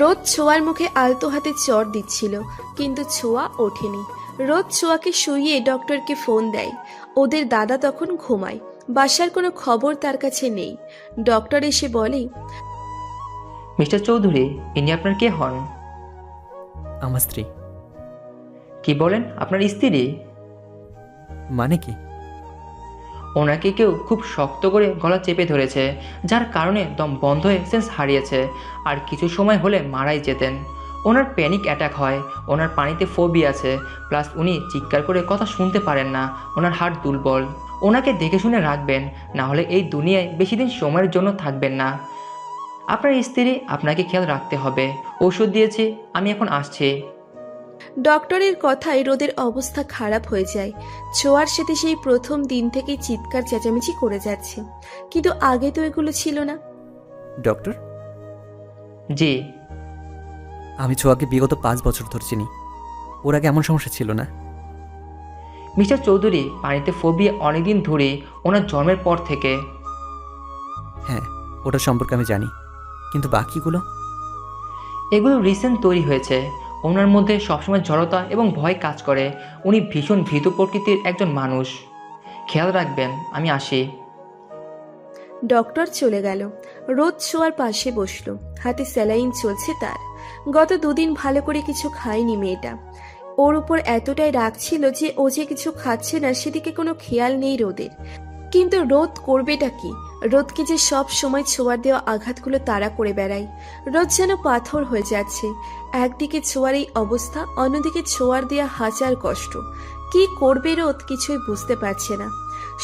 রোদ ছোঁয়ার মুখে আলতো হাতে চড় দিচ্ছিল, কিন্তু ছোঁয়া ওঠেনি। রোদ ছোঁয়াকে শুইয়ে ডক্টরকে ফোন দেয়। ওদের দাদা তখন ঘুমায়, বাসার কোনো খবর তার কাছে নেই। ডক্টর এসে বলে, মিস্টার চৌধুরী, ইনি আপনার কে হন? আমার স্ত্রী। কি বলেন, আপনার স্ত্রী? মানে কি? ওনাকে কেউ খুব শক্ত করে গলা চেপে ধরেছে, যার কারণে দম বন্ধ হয়ে সেন্স হারিয়েছে, আর কিছু সময় হলে মারাই যেতেন। ওনার প্যানিক অ্যাটাক হয়, ওনার পানিতে ফোবি আছে, প্লাস উনি চিৎকার করে কথা শুনতে পারেন না, ওনার হার্ট দুর্বল। ওনাকে দেখে শুনে রাখবেন, না হলে এই দুনিয়ায় বেশি দিন সময়ের জন্য থাকবেন না। আপনার স্ত্রী আপনাকে খেয়াল রাখতে হবে। ওষুধ দিয়েছি, আমি এখন আসছি। ডক্টরের কথায় রোদের অবস্থা খারাপ হয়ে যায়। ছোঁয়ার সাথে সেই প্রথম দিন থেকেই চিৎকার চেঁচামেচি করে যাচ্ছে, কিন্তু আগে তো এগুলো ছিল না। ডক্টর, জি। আমি ছোঁয়াকে বিগত 5 বছর ধরে চিনি। ওর আগে এমন সমস্যা ছিল না। মিস্টার চৌধুরী, পানিতে ফোবিয়া অনেকদিন ধরে, ওনার জন্মের পর থেকে। হ্যাঁ, ওটা সম্পর্কে আমি জানি, কিন্তু বাকিগুলো? এগুলো রিসেন্ট তৈরি হয়েছে। ওনার মধ্যে সবসময় জড়তা এবং ভয় কাজ করে। উনি ভীষণ ভীতু প্রকৃতির একজন মানুষ। খেয়াল রাখবেন, আমি আসি। ডক্টর চলে গেল। রোদ ছোঁয়ার পাশে বসলো, হাতে স্যালাইন চলছে তার। গত 2 দিন ভালো করে কিছু খায়নি মেয়েটা। ওর উপর এতটাই রাগ ছিল যে ও যে কিছু খাচ্ছে না সেদিকে কোনো খেয়াল নেই রোদের। কিন্তু রোদ করবেটা কি? রোদকে যে সব সময় ছোঁয়ার দেওয়া আঘাতগুলো তাড়া করে বেড়ায়। রোদ যেন পাথর হয়ে যাচ্ছে। একদিকে ছোঁয়ার এই অবস্থা, অন্যদিকে ছোঁয়ার দেওয়া হাজার কষ্ট। কি করবে রোদ কিছুই বুঝতে পারছে না।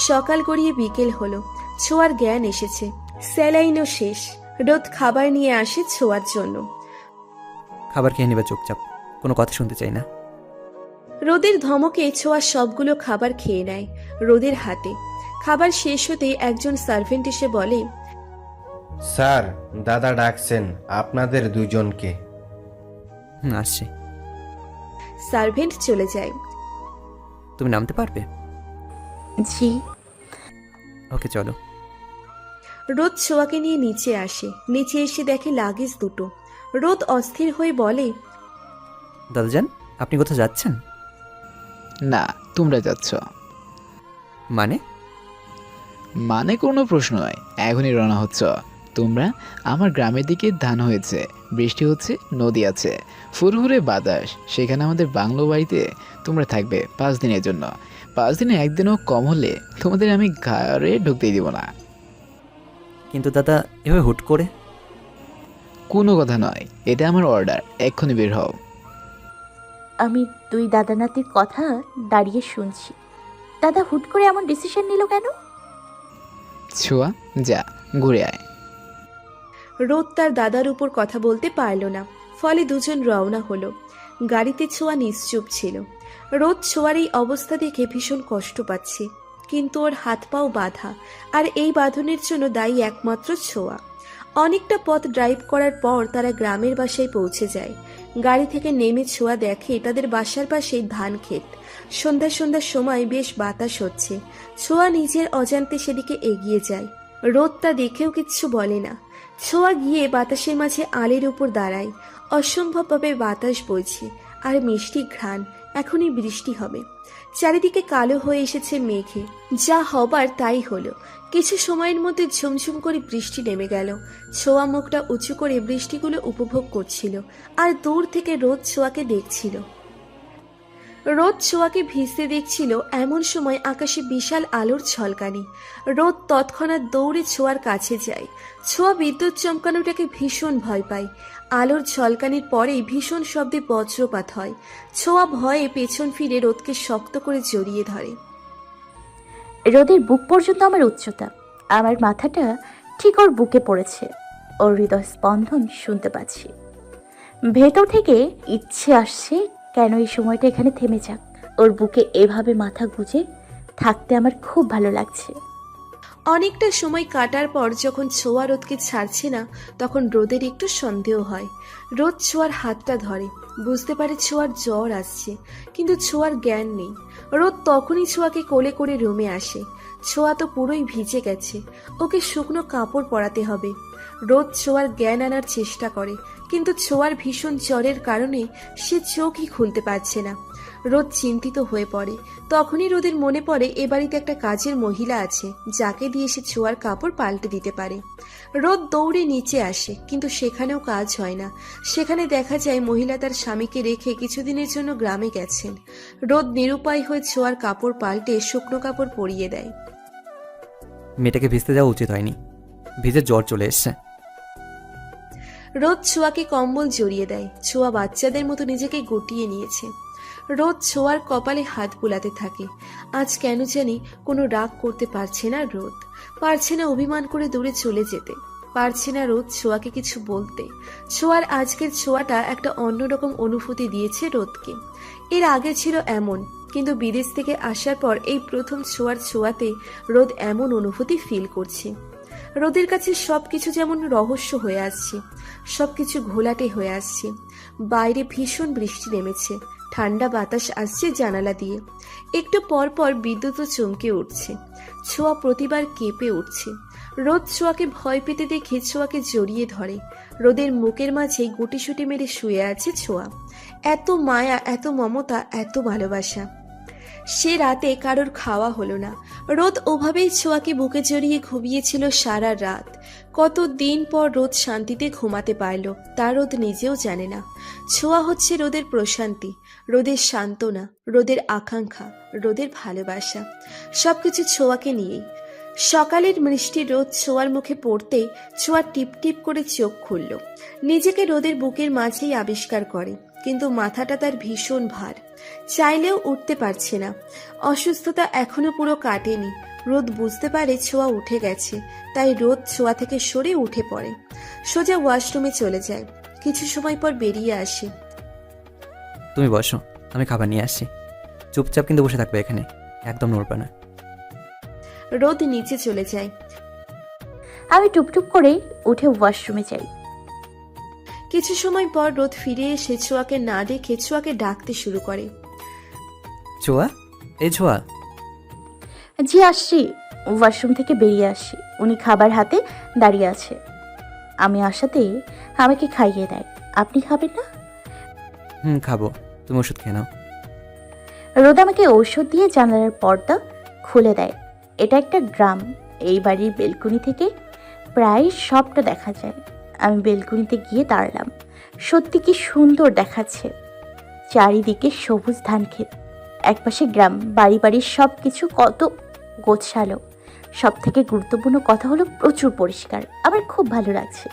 সকাল গড়িয়ে বিকেল হলো, ছোঁয়ার জ্ঞান এসেছে, স্যালাইনও শেষ। রোদ খাবার নিয়ে আসে ছোঁয়ার জন্য। খাবার খেয়ে নেবে চুপচাপ, কোনো কথা শুনতে চাই না। রোদের ধমকে ছোঁয়া সবগুলো খাবার খেয়ে নেয় রোদের হাতে। খাবার শেষ হতেই একজন সার্ভেন্ট এসে বলে, স্যার, দাদা ডাকছেন আপনাদের দুজনকে। আসছি। সার্ভেন্ট চলে যায়। তুমি নামতে পারবে? জি। ওকে, চলো। রোদ ছোঁয়াকে নিয়ে নিচে আসে। নিচে এসে দেখে লাগেজ দুটো। রোদ অস্থির হয়ে বলে, দাদাজান, আপনি কোথাও যাচ্ছেন? না, তোমরা যাচ্ছ। মানে? মানে কোনো প্রশ্ন নয়, এখনই রওনা হচ্ছ। তোমরা? আমার গ্রামের দিকে ধান হয়েছে, বৃষ্টি হচ্ছে, নদী আছে, ফুরফুরে বাতাস। সেখানে আমাদের বাংলো বাড়িতে তোমরা থাকবে 5 দিনের জন্য। 5 দিনে একদিনও কম হলে তোমাদের আমি ঘরে ঢুকতেই দিব না। কিন্তু দাদা, এভাবে হুট করে? কোনো কথা নয়, এটা আমার অর্ডার। এক্ষুনি বের হও। আমি 2 দাদা নাতির কথা দাঁড়িয়ে শুনছি। দাদা হুট করে এমন ডিসিশন নিল কেন? ছোঁয়া, যা ঘুরে আয়। রোদ তার দাদার উপর কথা বলতে পারল না, ফলে দুজন রওনা হলো। গাড়িতে ছোঁয়া নিশ্চুপ ছিল। রোদ ছোঁয়ার এই অবস্থা দেখে ভীষণ কষ্ট পাচ্ছে, কিন্তু ওর হাত পাও বাঁধা, আর এই বাঁধনের জন্য দায়ী একমাত্র ছোঁয়া। অনেকটা পথ ড্রাইভ করার পর তারা গ্রামের বাসায় পৌঁছে যায়। গাড়ি থেকে নেমে ছোঁয়া দেখে তাদের বাসার পাশেই ধান ক্ষেত। সন্ধ্যার সময় বেশ বাতাস হচ্ছে। ছোঁয়া নিজের অজান্তে সেদিকে এগিয়ে যায়। রোদ তা দেখেও কিচ্ছু বলে না। ছোঁয়া গিয়ে বাতাসের মাঝে আলের উপর দাঁড়ায়। অসম্ভবভাবে বাতাস বইছে, আর মিষ্টি ঘ্রাণ। এখনই বৃষ্টি হবে। চারিদিকে কালো হয়ে এসেছে মেঘে। যা হবার তাই হলো। কিছু সময়ের মধ্যে ঝুমঝুম করে বৃষ্টি নেমে গেল। ছোঁয়া মুখটা উঁচু করে বৃষ্টিগুলো উপভোগ করছিল, আর দূর থেকে রোদ ছোঁয়াকে দেখছিল। রোদ ছোঁয়াকে ভিজতে দেখছিল। এমন সময় আকাশে বিশাল আলোর ঝলকানি। রোদ তৎক্ষণাৎ দৌড়ে ছোঁয়ার কাছে যায়। ছোঁয়া বিদ্যুৎ চমকানোটাকে ভীষণ ভয় পায়। আলোর ঝলকানির পরেই ভীষণ শব্দে বজ্রপাত হয়। ছোঁয়া ভয়ে পেছন ফিরে রোদকে শক্ত করে জড়িয়ে ধরে। রোদের বুক পর্যন্ত আমার উচ্চতা। আমার মাথাটা ঠিক ওর বুকে পড়েছে। ওর হৃদয় স্পন্দন শুনতে পাচ্ছি। ভেতর থেকে ইচ্ছে আসছে, কেন এই সময়টা এখানে থেমে যাক। ওর বুকে এভাবে মাথা গুজে থাকতে আমার খুব ভালো লাগছে। অনেকটা সময় কাটার পর যখন ছোঁয়া রোদকে ছাড়ছে না, তখন রোদের একটু সন্দেহ হয়। রোদ ছোঁয়ার হাতটা ধরে, বুঝতে পারে ছোঁয়ার জ্বর আসছে, কিন্তু ছোঁয়ার জ্ঞান নেই। রোদ তখনই ছোঁয়াকে কোলে করে রুমে আসে। ছোঁয়া তো পুরোই ভিজে গেছে, ওকে শুকনো কাপড় পরাতে হবে। রোদ ছোঁয়ার জ্ঞান আনার চেষ্টা করে, কিন্তু ছোঁয়ার ভীষণ জ্বরের কারণে সে চোখই খুলতে পারছে না। রোদ চিন্তিত হয়ে পড়ে। তখনই রোদের মনে পড়ে এ বাড়িতে একটা কাজের মহিলা আছে, যাকে দিয়ে সে ছোঁয়ার কাপড় পাল্টে দিতে পারে। রোদ দৌড়ে নিচে আসে, কিন্তু সেখানেও কাজ হয় না। সেখানে দেখা যায় মহিলা তার স্বামীকে রেখে কিছুদিনের জন্য গ্রামে গেছেন। রোদ নিরুপায় হয়ে ছোঁয়ার কাপড় পাল্টে শুকনো কাপড় পরিয়ে দেয়। মেয়েটাকে ভিজতে যাওয়া উচিত হয়নি, ভিজে জ্বর চলে এসছে। রোদ ছোঁয়াকে কম্বল জড়িয়ে দেয়। ছোঁয়া বাচ্চাদের মতো নিজেকে গুটিয়ে নিয়েছে। রোদ ছোঁয়ার কপালে হাত বুলাতে থাকে। আজ কেন জানি কোনো রাগ করতে পারছে না রোদ, পারছে না অভিমান করে দূরে চলে যেতে, পারছে না রোদ ছোঁয়াকে কিছু বলতে। ছোঁয়ার আজকের ছোঁয়াটা একটা অন্যরকম অনুভূতি দিয়েছে রোদকে। এর আগে ছিল এমন, কিন্তু বিদেশ থেকে আসার পর এই প্রথম ছোঁয়ার ছোঁয়াতে রোদ এমন অনুভূতি ফিল করছে। রোদের কাছে সবকিছু যেমন রহস্য হয়ে আসছে, সবকিছু ঘোলাটে হয়ে আসছে। বাইরে ভীষণ বৃষ্টি নেমেছে, ঠান্ডা বাতাস আসছে জানালা দিয়ে। একটু পর পর বিদ্যুৎও চমকে উঠছে। ছোঁয়া প্রতিবার কেঁপে উঠছে। রোদ ছোঁয়াকে ভয় পেতে দেখে ছোঁয়াকে জড়িয়ে ধরে। রোদের মুখের মাঝে গুটিসুটি মেরে শুয়ে আছে ছোঁয়া। এত মায়া, এত মমতা, এত ভালোবাসা। সে রাতে কারোর খাওয়া হলো না। রোদ ওভাবেই ছোঁয়াকে বুকে জড়িয়ে ঘুমিয়েছিল সারা রাত। কত দিন পর রোদ শান্তিতে ঘুমাতে পারল তা রোদ নিজেও জানে না। ছোঁয়া হচ্ছে রোদের প্রশান্তি, রোদের সান্ত্বনা, রোদের আকাঙ্ক্ষা, রোদের ভালোবাসা, সবকিছু ছোঁয়াকে নিয়েই। সকালের মিষ্টি রোদ ছোঁয়ার মুখে পড়তে ছোঁয়া টিপ টিপ করে চোখ খুলল। নিজেকে রোদের বুকের মাঝেই আবিষ্কার করে, কিন্তু মাথাটা তার ভীষণ ভার, চাইলেও উঠতে পারছে না। অসুস্থতা এখনো পুরো কাটেনি। রোদ বুঝতে পারে ছোঁয়া উঠে গেছে, তাই রোদ ছোঁয়া থেকে সরে উঠে পড়ে, সোজা ওয়াশরুমে চলে যায়। কিছু সময় পর বেরিয়ে আসে। তুমি বসো, আমি খাবার নিয়ে আসছি। চুপচাপ কিন্তু বসে থাকবে এখানে, একদম নড়বে না। রোদ নিচে চলে যায়। আমি টুকটুক করে উঠে ওয়াশরুমে যাই। কিছু সময় পর রোদ ফিরে এসে ছোঁয়াকে না দেখে ছোঁয়াকে ডাকতে শুরু করে। ছোঁয়া, এই ছোঁয়া। জি আসছি। ওয়াশরুম থেকে বেরিয়ে আসি, উনি খাবার হাতে দাঁড়িয়ে আছে। আমি আসাতেই আমাকে খাইয়ে দেয়। আপনি খাবেন না? খাবো, তুমি ওষুধ খেয়ে নাও। রোদ আমাকে ঔষধ দিয়ে জানালার পর্দা খুলে দেয়। এটা একটা গ্রাম। এই বাড়ির বেলকনি থেকে প্রায় সবটা দেখা যায়। আমি বেলকনিতে গিয়ে দাঁড়ালাম। সত্যি কি সুন্দর দেখাচ্ছে। চারিদিকে সবুজ ধান ক্ষেত, একপাশে গ্রাম, বাড়ি বাড়ির সব কিছু কত গোছালো। সব থেকে গুরুত্বপূর্ণ কথা হলো প্রচুর পরিষ্কার। আমার খুব ভালো লাগছে।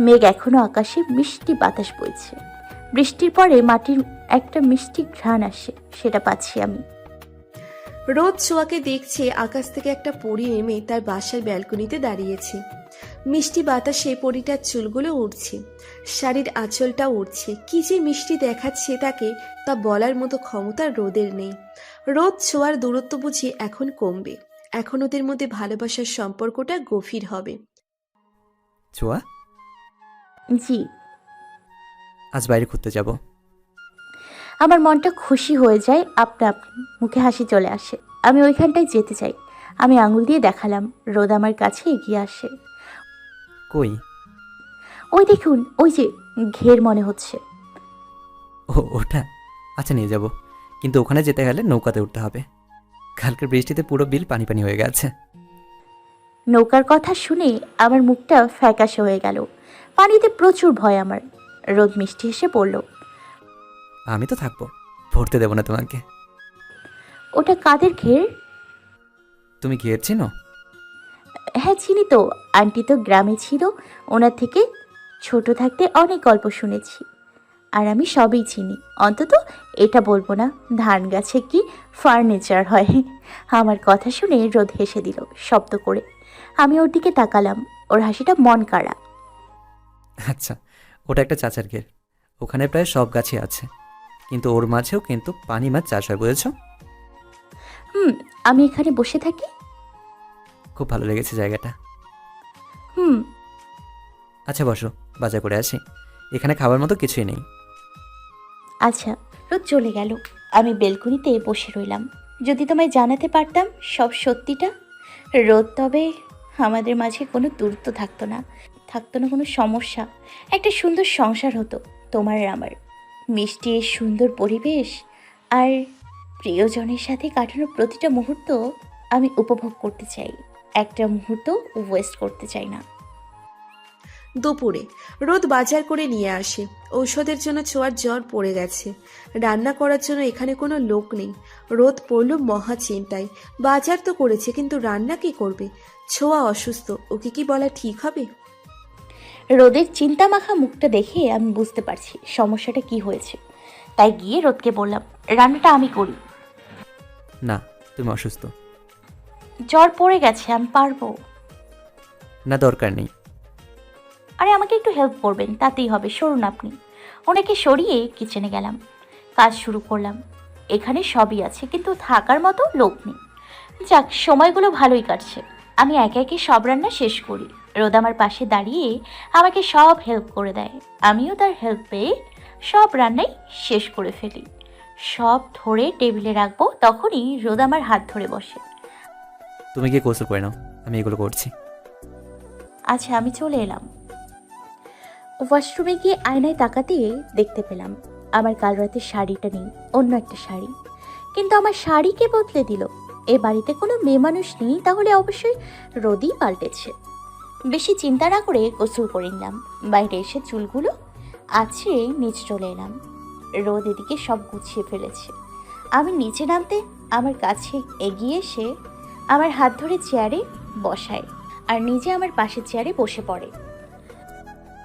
মেঘ এখনো আকাশে, মিষ্টি বাতাস বইছে। বৃষ্টির পরে মাটির একটা মিষ্টি ঘ্রাণ আসে, সেটা পাচ্ছি আমি। রোদ ছোঁয়াকে দেখছে আকাশ থেকে একটা পরী নেমে তার বাসার ব্যালকনিতে দাঁড়িয়েছে। মিষ্টি বাতাসে পরীটার চুলগুলো উড়ছে, শাড়ির আঁচলটা উড়ছে। কি যে মিষ্টি দেখাচ্ছে তাকে, তা বলার মতো ক্ষমতা রোদের নেই। রোদ ছোঁয়ার দূরত্ব বুঝি এখন কমবে, এখন ওদের মধ্যে ভালোবাসার সম্পর্কটা গভীর হবে। ছোঁয়া, জি। আজ বাইরে ঘুরতে যাব। আমার মনটা খুশি হয়ে যায়, আপনা আপনি মুখে হাসি চলে আসে। আমি ওইখানটায় যেতে চাই। আমি আঙুল দিয়ে দেখালাম। রোদ আমার কাছে এগিয়ে আসে। কই? ওই দেখুন, ওই যে ঘের মনে হচ্ছে। ও, ওটা? আচ্ছা, নিয়ে যাব, কিন্তু ওখানে যেতে গেলে নৌকাতে উঠতে হবে। কালকের বৃষ্টিতে পুরো বিল পানি পানি হয়ে গেছে। নৌকার কথা শুনে আমার মুখটা ফ্যাকাশে হয়ে গেল। পানিতে প্রচুর ভয় আমার। রোদ মিষ্টি হেসে পড়ল। আমি তো থাকবো, পড়তে দেবো না তোমাকে। ওটা কাদের ঘের? তুমি ঘের চিনো? হ্যাঁ চিনি তো। আন্টি তো গ্রামে ছিল, ওনার থেকে ছোট থাকতে অনেক গল্প শুনেছি। আর আমি সবই চিনি, অন্তত এটা বলবো না ধান গাছে কি ফার্নিচার হয়। আমার কথা শুনে রোদ হেসে দিল শব্দ করে। আমি ওর দিকে তাকালাম, ওর হাসিটা মন কাড়া। আচ্ছা, ওটা একটা চাচার ঘের। ওখানে প্রায় সব গাছই আছে, কিন্তু ওর মাঝেও কিন্তু পানি মাছ চাষ হয়, বুঝেছ? আমি এখানে বসে থাকি। খুব ভালো লেগেছে জায়গাটা। আচ্ছা বসো, বাজার করে আসি। এখানে খাবার মতো কিছুই নেই। আচ্ছা। রোদ চলে গেল। আমি বেলকনিতে বসে রইলাম। যদি তোমায় জানাতে পারতাম সব সত্যিটা রোদ, তবে আমাদের মাঝে কোনো দূরত্ব থাকতো না, থাকতো না কোনো সমস্যা। একটা সুন্দর সংসার হতো তোমার আর আমার। মিষ্টি এই সুন্দর পরিবেশ আর প্রিয়জনের সাথে কাটানো প্রতিটা মুহূর্ত আমি উপভোগ করতে চাই। একটা মুহূর্ত ওয়েস্ট করতে চাই না। দুপুরে রোদ বাজার করে নিয়ে আসে। ঔষধের জন্য ছোঁয়ার জ্বর পড়ে গেছে। রান্না করার জন্য এখানে কোনো লোক নেই। রোদ পড়ল মহা চিন্তায়। বাজার তো করেছে, কিন্তু রান্না কি করবে? ছোঁয়া অসুস্থ, ওকে কি বলা ঠিক হবে? রোদের চিন্তামাখা মুখটা দেখে আমি বুঝতে পারছি সমস্যাটা কি হয়েছে। তাই গিয়ে রোদকে বললাম, রান্নাটা আমি করি। না, তুমি অসুস্থ। জ্বর পড়ে গেছে, আমি পারবো। না, দরকার নেই। আরে আমাকে একটু হেল্প করবেন, তাতেই হবে, সরুন আপনি। ওনাকে সরিয়ে কিচেনে গেলাম, কাজ শুরু করলাম। এখানে সবই আছে, কিন্তু থাকার মতো লোক নেই। যাক, সময়গুলো ভালোই কাটছে। আমি একে একে সব রান্না শেষ করি। রোদ আমার পাশে দাঁড়িয়ে আমাকে সব হেল্প করে দেয়। আমিও তার হেল্প পেয়ে সব রান্নাই শেষ করে ফেলি। সব ধরে টেবিলে রাখবো, তখনই রোদ আমার হাত ধরে বসে। তুমি গিয়ে গোসল করে নাও, আমি এগুলো করছি। আচ্ছা, আমি চলে এলাম। ওয়াশরুমে গিয়ে আয়নায় তাকাতে দেখতে পেলাম আমার কাল রাতের শাড়িটা নেই, অন্য একটা শাড়ি। কিন্তু আমার শাড়ি কে বদলে দিল? এ বাড়িতে কোনো মেয়ে মানুষ নেই, তাহলে অবশ্যই রোদই পাল্টেছে। বেশি চিন্তা না করে গোসল করে নিলাম। বাইরে এসে চুলগুলো আছড়ে নিচে চলে এলাম। রোদ এদিকে সব গুছিয়ে ফেলেছে। আমি নিচে নামতে আমার কাছে এগিয়ে এসে আমার হাত ধরে চেয়ারে বসায়, আর নিজে আমার পাশের চেয়ারে বসে পড়ে।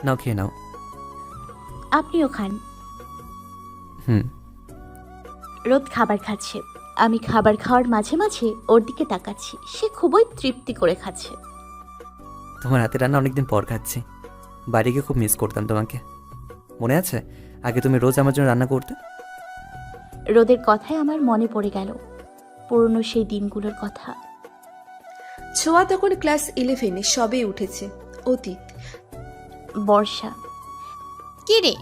নাও, খেয়ে নাও। আপনিও খান। হুম। রোদ খাবার খাচ্ছে। আমি খাবার খাওয়ার মাঝে মাঝে ওর দিকে তাকাচ্ছি। সে খুবই তৃপ্তি করে খাচ্ছে। তোমার হাতে রান্না অনেকদিন পর খাচ্ছি। বাড়ি গিয়ে খুব মিস করতাম তোমাকে। মনে আছে আগে তুমি রোজ আমার জন্য রান্না করতে? রোদের কথায় আমার মনে পড়ে গেল পুরনো সেই দিনগুলোর কথা। ছোঁয়া তখন ক্লাস 11-এ সবে উঠেছে। অতীত। বর্ষা, কি রে?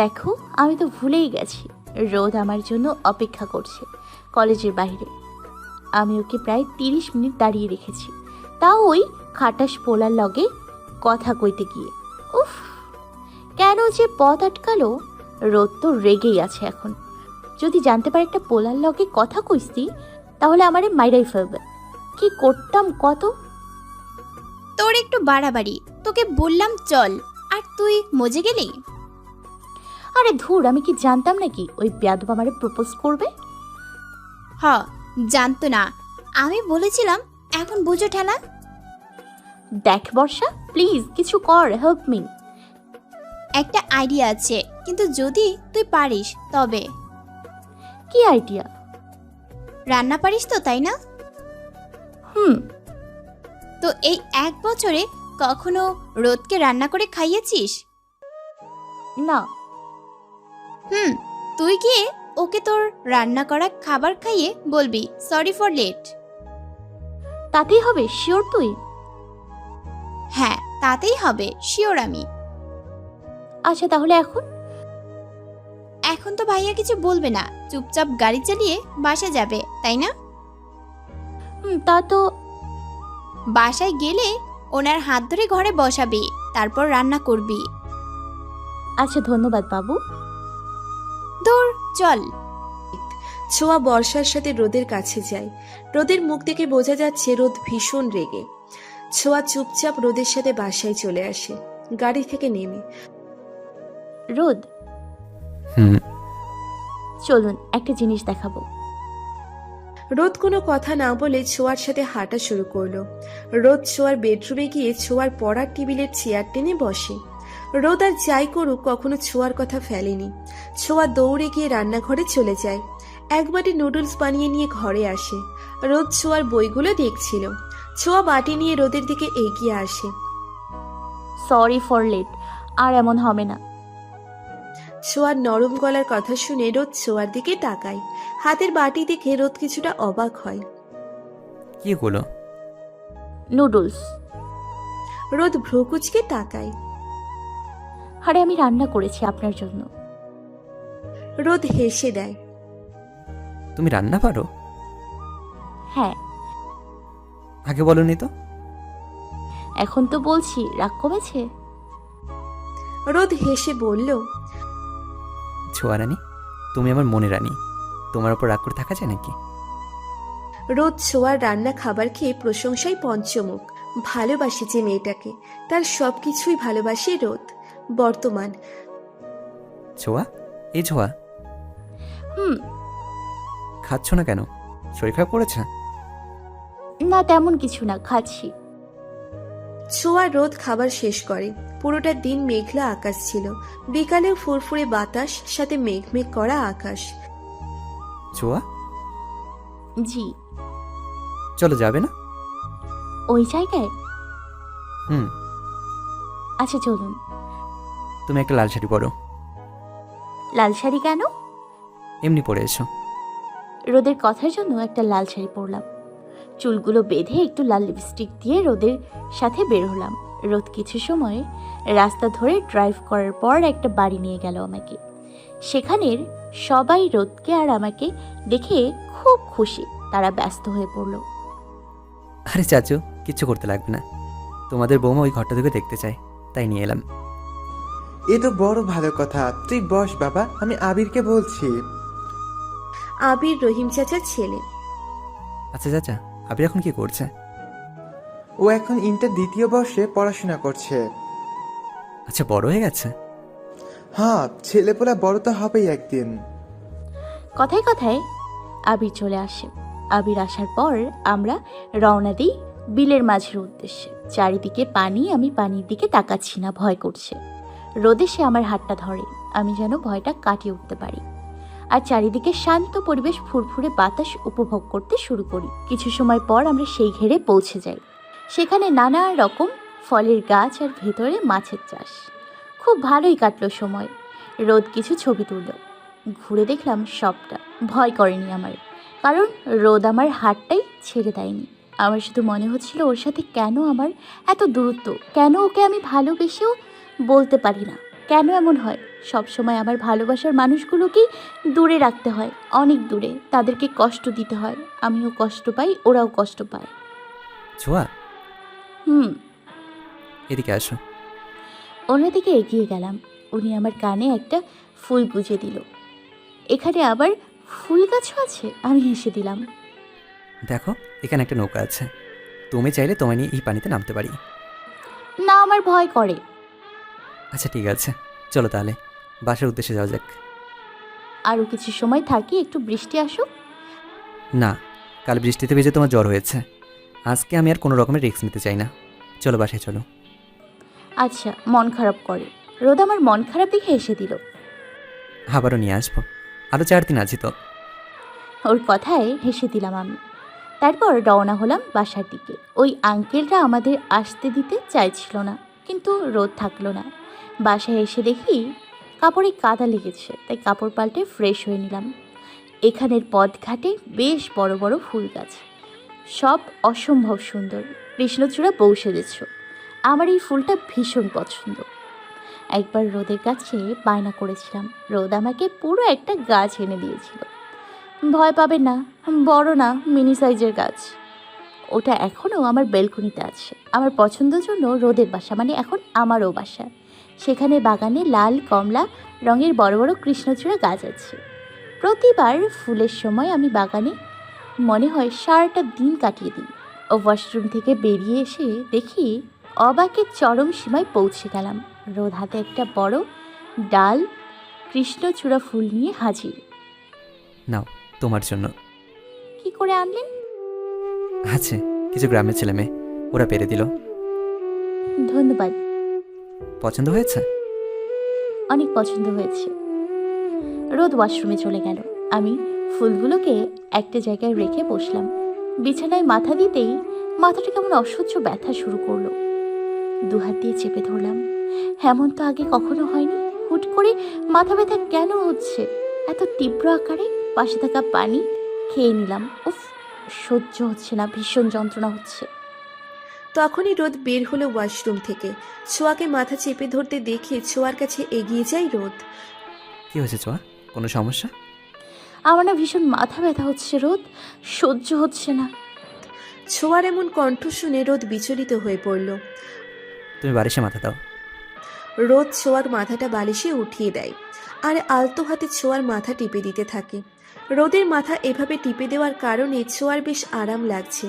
দেখো আমি তো ভুলেই গেছি। রোদ আমার জন্য অপেক্ষা করছে কলেজের বাইরে। আমি ওকে প্রায় 30 মিনিট দাঁড়িয়ে রেখেছি, তাও ওই খাটাস পোলার লগে কথা কইতে গিয়ে। উফ, কেন যে পথ আটকালো। রোদ তো রেগেই আছে এখন। যদি জানতে পারে একটা পোলার লগে কথা কইছি, তাহলে আমারে মাইরাই ফেলবে। কি করতাম কত। তোর একটু বাড়াবাড়ি। তোকে বললাম চল, আর তুই মজে গেলি। আরে ধুর, আমি কি জানতাম নাকি ওই বেয়াদব আমারে প্রপোজ করবে? হ, জানতো না। আমি বলেছিলাম, এখন বুঝো ঠেলা। দেখ বর্ষা, প্লিজ কিছু কর, হেল্প মি। একটা আইডিয়া আছে, কিন্তু যদি তুই পারিস তবে। কি আইডিয়া? রান্না পারিস তো, তাই না? হুম। তো এই 1 বছরে কখনো রোদকে রান্না করে খাইয়েছিস? না। তুই গিয়ে ওকে তোর রান্না করা খাবার খাইয়ে বলবি সরি ফর লেট। তাতেই হবে? শিওর তুই? হ্যাঁ, তাতেই হবে, শিওর আমি। আচ্ছা তাহলে এখন? এখন তো ভাইয়া কিছু বলবে না, চুপচাপ গাড়ি চালিয়ে বাসা যাবে, তাই না? তা তো। বাসায় গেলে ওনার হাত ধরে ঘরে বসাবি, তারপর রান্না করবি। আচ্ছা ধন্যবাদ বাবু। দূর, চল। ছোঁয়া বর্ষার সাথে রোদের কাছে যায়। রোদের মুখ দেখে বোঝা যাচ্ছে রোদ ভীষণ রেগে। ছোঁয়া চুপচাপ রোদের সাথে বাসায় চলে আসে গাড়ি থেকে নেমে। রোদ, হুম। চলুন একটা জিনিস দেখাবো। রোদ কোনো কথা না বলে ছোঁয়ার সাথে হাঁটা শুরু করলো। রোদ ছোঁয়ার বেডরুমে গিয়ে ছোঁয়ার পড়ার টেবিলের চেয়ার টেনে বসে। রোদ আর যাই করুক কখনো ছোঁয়ার কথা ফেলেনি। ছোঁয়া দৌড়ে গিয়ে রান্নাঘরে চলে যায়। এক বাটি নুডলস বানিয়ে নিয়ে ঘরে আসে। রোদ ছোঁয়ার বইগুলো দেখছিল। ছোঁয়া বাটি নিয়ে রোদের দিকে এগিয়ে আসে। সরি ফর লেট, আর এমন হবে না। ছোঁয়ার নরম গলার কথা শুনে রোদ ছোঁয়ার দিকে তাকায়। হাতের বাটি দেখে রোদ কিছুটা অবাক হয়। কি হলো? নুডলস। রোদ ভ্রুকুচকে তাকায়। আরে আমি রান্না করেছি আপনার জন্য। রোদ হেসে দেয়। তুমি রান্না পারো? হ্যাঁ। আগে বলনি তো। এখন তো বলছি, রাগ কমেছে? রোদ হেসে বলল, ছোঁয়া রানী, তুমি আমার মনে রানী, তোমার ওপর রাগ করে থাকা যায় নাকি? রোদ ছোঁয়ার রান্না খাবার খেয়ে প্রশংসায় পঞ্চমুখ। ভালোবাসে যে মেয়েটাকে, তার সবকিছুই ভালোবাসে রোদ। বর্তমান। ছোঁয়া, এই ছোঁয়া, হুম। খাচ্ছ না কেন? শরীর খারাপ করেছে? না তেমন কিছু না, খাচ্ছি। ছোঁয়া রোদ খাবার শেষ করে। পুরোটা দিন মেঘলা আকাশ ছিল, বিকালেও ফুরফুরে বাতাস, সাথে মেঘ করা আকাশ। ছোঁয়া, জি। চলো, যাবে না? ওই জায়গায়? হুম। আচ্ছা চলুন। তুমি একটা লাল শাড়ি পরো। লাল শাড়ি কেন? এমনি পরে এসো। রোদের কথার জন্য একটা লাল শাড়ি পরলাম, চুলগুলো বেঁধে একটু লাল লিপস্টিক দিয়ে রোদের সাথে বের হলাম। রোদ কিছু সময় রাস্তা ধরে ড্রাইভ করার পর একটা বাড়ি নিয়ে গেল আমাকে। সেখানের সবাই রোদকে আর আমাকে দেখে খুব খুশি, তারা ব্যস্ত হয়ে পড়ল। আরে চাচু, কিচ্ছু করতে লাগবে না, তোমাদের বৌমা ওই ঘরটা থেকে দেখতে চায়, তাই নিয়ে এলাম। এ তো বড় ভালো কথা। তুই বস বাবা, আমি আবিরকে বলছি। আবির রহিম চাচার ছেলে। আচ্ছা চাচা, আবির এখন কি করছে? ও এখন ইন্টার দ্বিতীয় বর্ষে পড়াশোনা করছে। আচ্ছা, বড় হয়ে গেছে? হ্যাঁ, ছেলেপোলা বড় তো হবেই একদিন। কথায় কথায় আবির চলে আসে। আবির আসার পর আমরা রওনা দিই বিলের মাঝের উদ্দেশ্যে। চারিদিকে পানি, আমি পানির দিকে তাকাচ্ছি না, ভয় করছে। রোদে সে আমার হাতটা ধরে, আমি যেন ভয়টা কাটিয়ে উঠতে পারি। আর চারিদিকে শান্ত পরিবেশ, ফুরফুরে বাতাস উপভোগ করতে শুরু করি। কিছু সময় পর আমরা সেই ঘেরে পৌঁছে যাই। সেখানে নানা রকম ফলের গাছ আর ভেতরে মাছের চাষ। খুব ভালোই কাটলো সময়। রোদ কিছু ছবি তুলল, ঘুরে দেখলাম সবটা। ভয় করেনি আমার, কারণ রোদ আমার হাতটাই ছেড়ে দেয়নি। আমার শুধু মনে হচ্ছিল ওর সাথে কেন আমার এত দূরত্ব, কেন ওকে আমি ভালোবেসেও বলতে পারি না, কেন এমন হয়। সব সময় আমার ভালোবাসার মানুষগুলোকেই দূরে রাখতে হয়, অনেক দূরে, তাদেরকে কষ্ট দিতে হয়। আমিও কষ্ট পাই, ওরাও কষ্ট পায়। ছোঁয়া, হুম। এদিকে আসো। অন্যদিকে এগিয়ে গেলাম। উনি আমার কানে একটা ফুল গুজে দিল। এখানে আবার ফুল গাছও আছে? আমি হেসে দিলাম। দেখো, এখানে একটা নৌকা আছে, তুমি চাইলে তোমায় নিয়ে এই পানিতে নামতে পারি। না, আমার ভয় করে। আচ্ছা ঠিক আছে, চলো তাহলে বাসার উদ্দেশ্যে যাওয়া যাক। আরও কিছু সময় থাকি, একটু বৃষ্টি আসুক। না, কাল বৃষ্টিতে ভিজে তোমার জ্বর হয়েছে, আজকে আমি আর কোনো রকমের রিস্ক নিতে চাই না। চলো বাসায় চলো। আচ্ছা, মন খারাপ করে। রোদ আমার মন খারাপ দেখে এসে দিল। আবারও নিয়ে আসবো, আরও 4 দিন আছি তো। ওর কথায় হেসে দিলাম আমি। তারপর রওনা হলাম বাসার দিকে। ওই আঙ্কেলরা আমাদের আসতে দিতে চাইছিল না, কিন্তু রোদ থাকলো না। বাসায় এসে দেখি কাপড়ে কাদা লেগেছে, তাই কাপড় পাল্টে ফ্রেশ হয়ে নিলাম। এখানের পথঘাটে বেশ বড় বড় ফুল গাছ, সব অসম্ভব সুন্দর। কৃষ্ণচূড়া বউ সেজেছ। আমার এই ফুলটা ভীষণ পছন্দ। একবার রোদের কাছে বায়না করেছিলাম, রোদ আমাকে পুরো একটা গাছ এনে দিয়েছিল। ভয় পাবেন না, বড় না, মিনি সাইজের গাছ। ওটা এখনও আমার বেলকনিতে আছে। আমার পছন্দের জন্য রোদের বাসা, মানে এখন আমারও বাসা। সেখানে বাগানে লাল কমলা রঙের বড় বড় কৃষ্ণচূড়া গাছ আছে। প্রতিবার ফুলের সময় আমি বাগানে মনে হয় সারাটা দিন কাটিয়ে দিই। ও ওয়াশরুম থেকে বেরিয়ে এসে দেখি অবাকের চরম সীমায় পৌঁছে গেলাম। রোদ হাতে একটা বড় ডাল কৃষ্ণচূড়া ফুল নিয়ে হাজির। নাও, তোমার জন্য। কি করে আনলেন? আছে, কিছু গ্রামের ছেলে মেয়ে, ওরা পেরে দিল। ধন্যবাদ। পছন্দ হয়েছে? অনেক পছন্দ হয়েছে। রোদ ওয়াশরুমে চলে গেল। আমি ফুলগুলোকে একটা জায়গায় রেখে বসলাম। বিছানায় মাথা দিতেই মাথাটা কেমন অসহ্য ব্যথা শুরু করলো। দুহাত দিয়ে চেপে ধরলাম। এমন তো আগে কখনো হয়নি। হুট করে মাথা ব্যথা কেন হচ্ছে এত তীব্র আকারে? পাশে থাকা পানি খেয়ে নিলাম। উফ, সহ্য হচ্ছে না, ভীষণ যন্ত্রণা হচ্ছে। তখনই রোদ বের হলো ওয়াশরুম থেকে। ছোঁয়াকে মাথা চেপে ধরতে দেখে ছোঁয়ার কাছে এগিয়ে যায় রোদ। কি হয়েছে ছোঁয়া, কোনো সমস্যা? আমার না ভীষণ মাথা ব্যথা হচ্ছে রোদ, সহ্য হচ্ছে না। ছোঁয়ার এমন কণ্ঠ শুনে রোদ বিচলিত হয়ে পড়ল। তুমি বালিশে মাথা দাও। রোদ ছোঁয়ার মাথাটা বালিশে উঠিয়ে দেয় আর আলতো হাতে ছোঁয়ার মাথা টিপে দিতে থাকে। রোদের মাথা এভাবে টিপে দেওয়ার কারণে ছোঁয়ার বেশ আরাম লাগছে।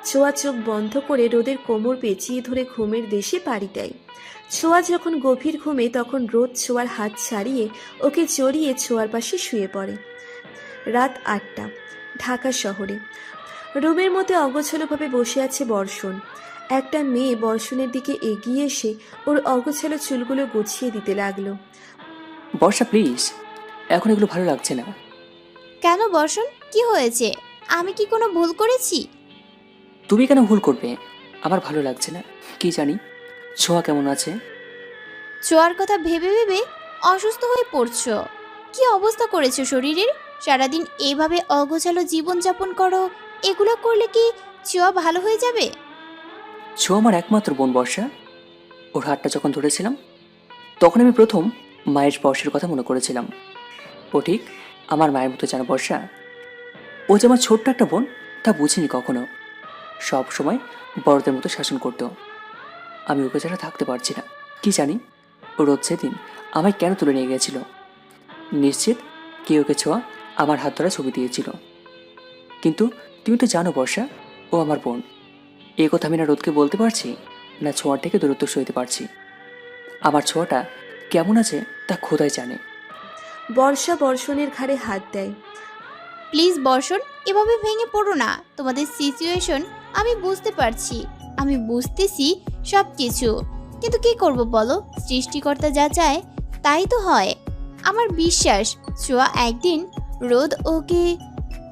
ছোঁয়া চোখ বন্ধ করে রোদের কোমর পেঁচিয়ে ধরে ঘুমের দেশে পাড়ি দেয়। ছোঁয়া যখন গভীর ঘুমে তখন রোদ ছোঁয়ার হাত ছাড়িয়ে ওকে জড়িয়ে ছোঁয়ার পাশে শুয়ে পড়ে। রাত 8টা, ঢাকা শহরে। রুমের মধ্যে অগোছালোভাবে বসে আছে বর্ষণ। একটা মেয়ে বর্ষণের দিকে এগিয়ে এসে ওর অগোছালো চুলগুলো গুছিয়ে দিতে লাগলো। বর্ষা প্লিজ, এখন এগুলো ভালো লাগছে না। কেন বর্ষণ, কি হয়েছে? আমি কি কোনো ভুল করেছি? তুমি কেন ভুল করবে? আমার ভালো লাগছে না। কি জানি ছোঁয়া কেমন আছে। ছোঁয়ার কথা ভেবে ভেবে অসুস্থ হয়ে পড়ছো। কি অবস্থা করেছো শরীরের? সারাদিন এইভাবে অগোছালো জীবনযাপন করো, এগুলো করলে কি ছোঁয়া ভালো হয়ে যাবে? ছোঁয়া আমার একমাত্র বোন বর্ষা। ওর হাতটা যখন ধরেছিলাম তখন আমি প্রথম মায়ের স্পর্শের কথা মনে করেছিলাম। ও ঠিক আমার মায়ের মতো যেন বর্ষা। ও যে আমার ছোট্ট একটা বোন তা বুঝিনি কখনো। সব সময় বড়দের মতো শাসন করতো। আমি ওকে ছাড়া থাকতে পারছি না। কি জানি ও রোজ সেদিন আমায় কেন তুলে নিয়ে গিয়েছিল। নিশ্চিত কে ওকে ছোঁয়া আমার হাত ধরা ছবি দিয়েছিল। কিন্তু তুমি তো জানো বর্ষা, ও আমার বোন। এই কথা আমি না রোদকে বলতে পারছি, না ছোঁয়ার থেকে দূরত্ব সইতে পারছি। আমার ছোঁয়াটা কেমন আছে তা খোদাই জানে। বর্ষা বর্ষণের ঘাড়ে হাত দেয়। প্লিজ বর্ষণ, এভাবে ভেঙে পড়ো না। তোমাদের সিচুয়েশন আমি বুঝতে পারছি, আমি বুঝতেছি সব কিছু, কিন্তু কি করব বলো? সৃষ্টিকর্তা যা চায় তাই তো হয়। আমার বিশ্বাস ছোঁয়া একদিন রোদ ওকে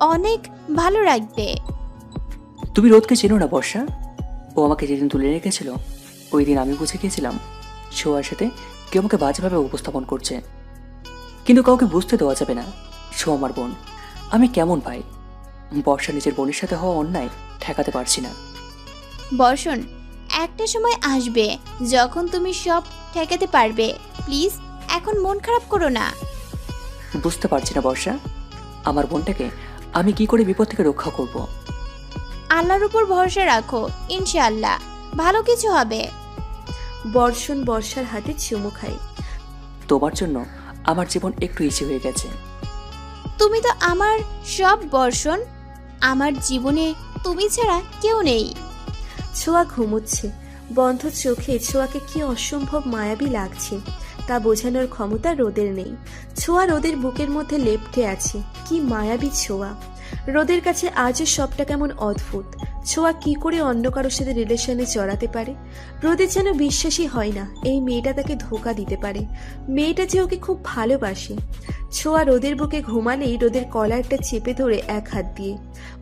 অনেক ভালো রাখবে। তুমি রোদকে চেনো না বর্ষা। ও আমাকে যেদিন তুলে রেখেছিল ওই দিন আমি বুঝে গিয়েছিলাম ছোঁয়ার সাথে কেউ আমাকে বাজেভাবে উপস্থাপন করছে। কিন্তু কাউকে বুঝতে দেওয়া যাবে না ছোঁয়া আমার বোন। আমি কেমন ভাই, বর্ষা নিজের বোনের সাথে হওয়া অন্যায় ঠেকাতে পারছি না। বর্ষণ, একটা সময় আসবে যখন তুমি সব ঠেকাতে পারবে। প্লিজ এখন মন খারাপ করো না। বুঝতে পারছি না বর্ষা, আমার বোনটাকে আমি কি করে বিপদ থেকে রক্ষা করব। আল্লাহর উপর ভরসা রাখো, ইনশাআল্লাহ ভালো কিছু হবে। বর্ষণ বর্ষার হাতে চুমু খায়। তোমার জন্য আমার জীবন একটু ইজি হয়ে গেছে। তুমি তো আমার সব বর্ষণ, আমার জীবনে তুমি ছাড়া কেউ নেই। ছোঁয়া ঘুমোচ্ছে। বন্ধ চোখে ছোঁয়াকে কি অসম্ভব মায়াবী লাগছে তা বোঝানোর ক্ষমতা রোদের নেই। ছোঁয়া রোদের বুকের মধ্যে লেপ্টে আছে। কি মায়াবী ছোঁয়া। রোদের কাছে আজও সবটা কেমন অদ্ভুত। ছোঁয়া কি করে অন্য কারোর সাথে রিলেশনে জড়াতে পারে? রোদের যেন বিশ্বাসই হয় না এই মেয়েটা তাকে ধোঁকা দিতে পারে। মেয়েটা যে ওকে খুব ভালোবাসে। ছোঁয়া রোদের বুকে ঘুমালেই রোদের কলারটা চেপে ধরে এক হাত দিয়ে।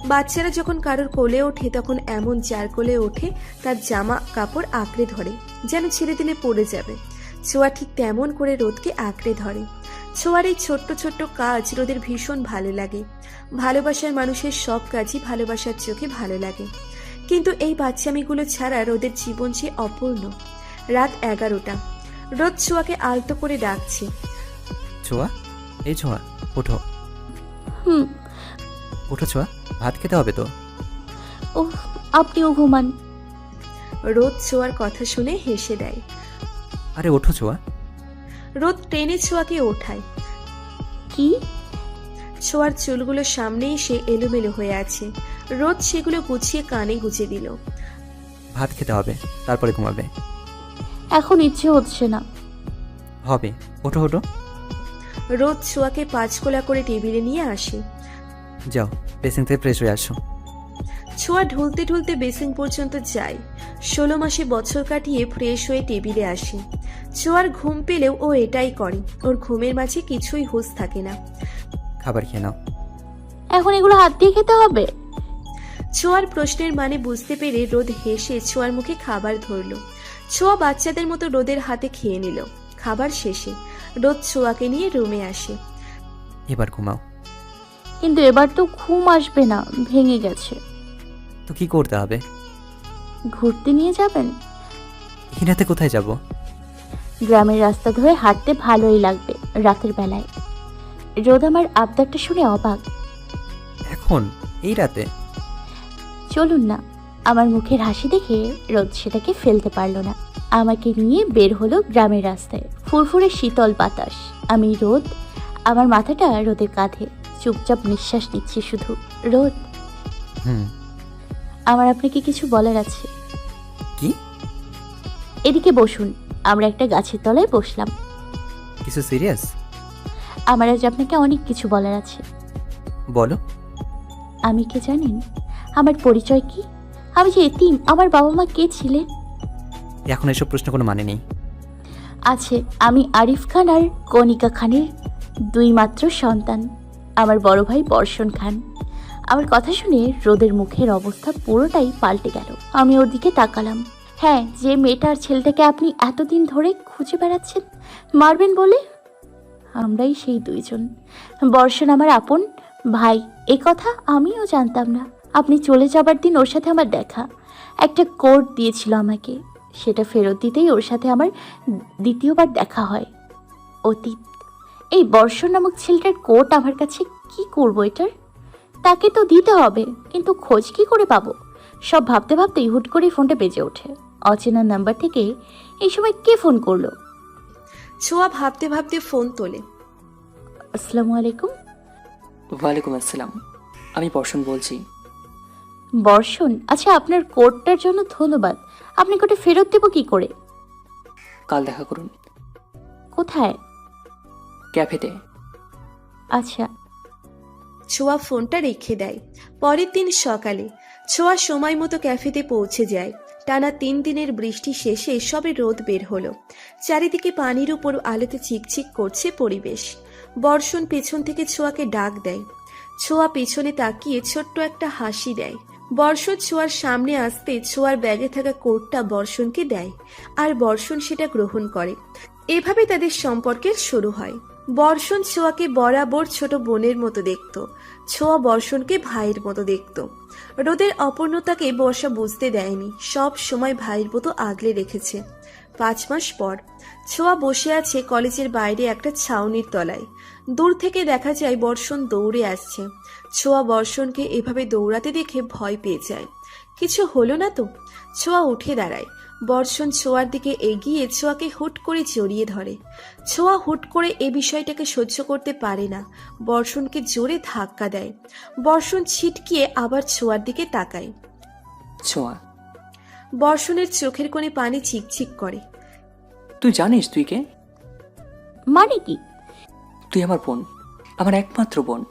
বাচ্চারা যখন কারোর কোলে ওঠে তখন এমন যার কোলে ওঠে তার জামা কাপড় আঁকড়ে ধরে, যেন ছেড়ে দিলে পড়ে যাবে। ছোঁয়া ঠিক তেমন করে রোদকে আঁকড়ে ধরে। ছোঁয়ার এই ছোট্ট ছোট্ট কাজ রোদের ভীষণ ভালো লাগে। ভালোবাসার মানুষের সব কাজই ভালোবাসার চোখে ভালো লাগে। কিন্তু এই বাচ্চামিগুলো ছাড়া রোদের জীবন যে অপূর্ণ। রাত 11টা। রোদ ছোঁয়াকে আলতো করে ডাকছে। ছোঁয়া, এই ছোঁয়া, ওঠো। হুম। ওঠো ছোঁয়া, ভাত খেতে হবে তো। ও, আপনিও ঘুমান। রোদ ছোঁয়ার কথা শুনে হেসে দেয়। আরে ওঠো ছোঁয়া। রোদ টেনে ছোঁয়াকে ওঠায়। কি? ছোঁয়ার চুলগুলো সামনে এসে এলোমেলো হয়ে আছে। রোদ সেগুলো গুছিয়ে কানে গুজে দিল। ভাত খেতে হবে, তারপরে ঘুমাবে। এখন ইচ্ছে হচ্ছে না। হবে, ওঠো ওঠো। রোদ ছোঁয়াকে পাঁচকোলা করে টেবিলে নিয়ে আসে। যাও, বেসিং থেকে ফ্রেশ হয়ে আসো। ছোঁয়া ঢুলতে ঢুলতে বেসিং পর্যন্ত যায়। 16 মাসে বছর কাটিয়ে ফ্রেশ হয়ে টেবিলে আসে। ছোঁয়ার ঘুম পেলেও ও এটাই করে। ওর ঘুমের মাঝে কিছুই হুঁশ থাকে না। খাবার খেয়ে নাও। এখন এগুলো হাত দিয়ে খেতে হবে? ছোঁয়ার প্রশ্নের মানে বুঝতে পেরে রোদ হেসে ছোঁয়ার মুখে খাবার ধরল। ছোঁয়া বাচ্চাদের মতো রোদের হাতে খেয়ে নিল। খাবার শেষে রোদ ছোঁয়াকে নিয়ে রুমে আসে। এবার ঘুমাও। কিন্তু এবার তো ঘুম আসবে না, ভেঙে গেছে। তো কি করতে হবে? ঘুরতে নিয়ে যাবেন? এই রাতে কোথায় যাব? গ্রামের রাস্তা ধরে হাঁটতে ভালোই লাগবে রাতের বেলায়। রোদ আমার আবদারটা শুনে অবাক। এখন এই রাতে? চলুন না। আমার মুখের হাসি দেখে রোদ সেটাকে ফেলতে পারল না। আমাকে নিয়ে বের হলো গ্রামের রাস্তায়। ফুরফুরে শীতল বাতাস। আমি রোদ, আমার মাথাটা রোদের কাঁধে। চুপচাপ নিঃশ্বাস নিচ্ছি শুধু। রোদ, আমার আপনাকে কিছু বলার আছে। কি? এদিকে বসুন। আমরা একটা গাছের তলায় বসলাম। কিছু সিরিয়াস? আমার আজ আপনাকে অনেক কিছু বলার আছে। বলো। আমি কে জানেন? আমার পরিচয় কি? আমি যে এতিম, আমার বাবা মা কে ছিলেন? এখন এসব প্রশ্ন কোনো মানে নেই। আছে, আমি আরিফ খান আর কণিকা খানের দুই মাত্র সন্তান। আমার বড় ভাই বর্ষণ খান। আমার কথা শুনে রোদের মুখের অবস্থা পুরোটাই পাল্টে গেল। আমি ওর দিকে তাকালাম। হ্যাঁ, যে মেয়েটা আর ছেলেটাকে আপনি এতদিন ধরে খুঁজে বেড়াচ্ছেন মারবেন বলে, আমরাই সেই দুইজন। বর্ষণ আমার আপন ভাই, এ কথা আমিও জানতাম না। আপনি চলে যাবার দিন ওর সাথে আমার দেখা। একটা কোড দিয়েছিল আমাকে, সেটা ফেরত দিতেই ওর সাথে আমার দ্বিতীয়বার দেখা হয়। অতীত। এই বর্ষণ নামক ছেলেটার কোড আমার কাছে কি করবো এটার? তাকে তো দিতে হবে, কিন্তু খোঁজ কি করে পাবো? সব ভাবতে ভাবতেই হুট করে ফোনটা বেজে ওঠে। অচেনা নাম্বার থেকে এই সময় কে ফোন করলো? ছোঁয়া ভাবতে ভাবতে ফোন তোলে। আসসালামু আলাইকুম। ওয়ালাইকুম আসসালাম, আমি বর্ষণ বলছি। বর্ষণ, আচ্ছা আপনার কোডটার জন্য ধন্যবাদ। আপনি কোডটা ফেরত দেবো কি করে? কাল দেখা করুন কোথায়? ক্যাফেতে। আচ্ছা। ছোঁয়া ফোনটা রেখে দেয়। পরের দিন সকালে ছোঁয়া সময় মতো ক্যাফেতে পৌঁছে যায়। টানা 3 দিনের বৃষ্টি শেষে সবে রোদ বের হলো। চারিদিকে পানির উপর আলোতে চিকচিক করছে পরিবেশ। বর্ষণ পেছন থেকে ছোঁয়াকে ডাক দেয়। ছোঁয়া পেছনে তাকিয়ে ছোট্ট একটা হাসি দেয়। বর্ষণ ছোঁয়ার সামনে আসতে ছোঁয়ার ব্যাগে থাকা কোটটা বর্ষণকে দেয়, আর বর্ষণ সেটা গ্রহণ করে। এভাবে তাদের সম্পর্কের শুরু হয়। বর্ষণ ছোঁয়াকে বরাবর ছোট বোনের মতো দেখত, ছোঁয়া বর্ষণকে ভাইয়ের মতো দেখত। রোদের অপূর্ণতাকে বর্ষা বুঝতে দেয়নি, সব সময় ভাইয়ের মতো আগলে রেখেছে। 5 মাস পর ছোঁয়া বসে আছে কলেজের বাইরে একটা ছাউনির তলায়। দূর থেকে দেখা যায় বর্ষণ দৌড়ে আসছে। ছোঁয়া বর্ষণকে এভাবে দৌড়াতে দেখে ভয় পেয়ে যায়। কিছু হলো না তো? ছোঁয়া উঠে দাঁড়ায়। বর্ষণ ছোঁয়ার দিকে এগিয়ে ছোঁয়াকে হুট করে জড়িয়ে ধরে। ছোঁয়া হুট করে এ বিষয়টাকে সহ্য করতে পারে না, বর্ষণকে জোরে ধাক্কা দেয়। বর্ষণ ছিটকিয়ে আবার ছোঁয়ার দিকে তাকায়। ছোঁয়া, বর্ষণের চোখের কোণে পানি চিকচিক করে। তুই জানিস তুই কে? মানে কি? তুই আমার বোন, আমার একমাত্র বোন।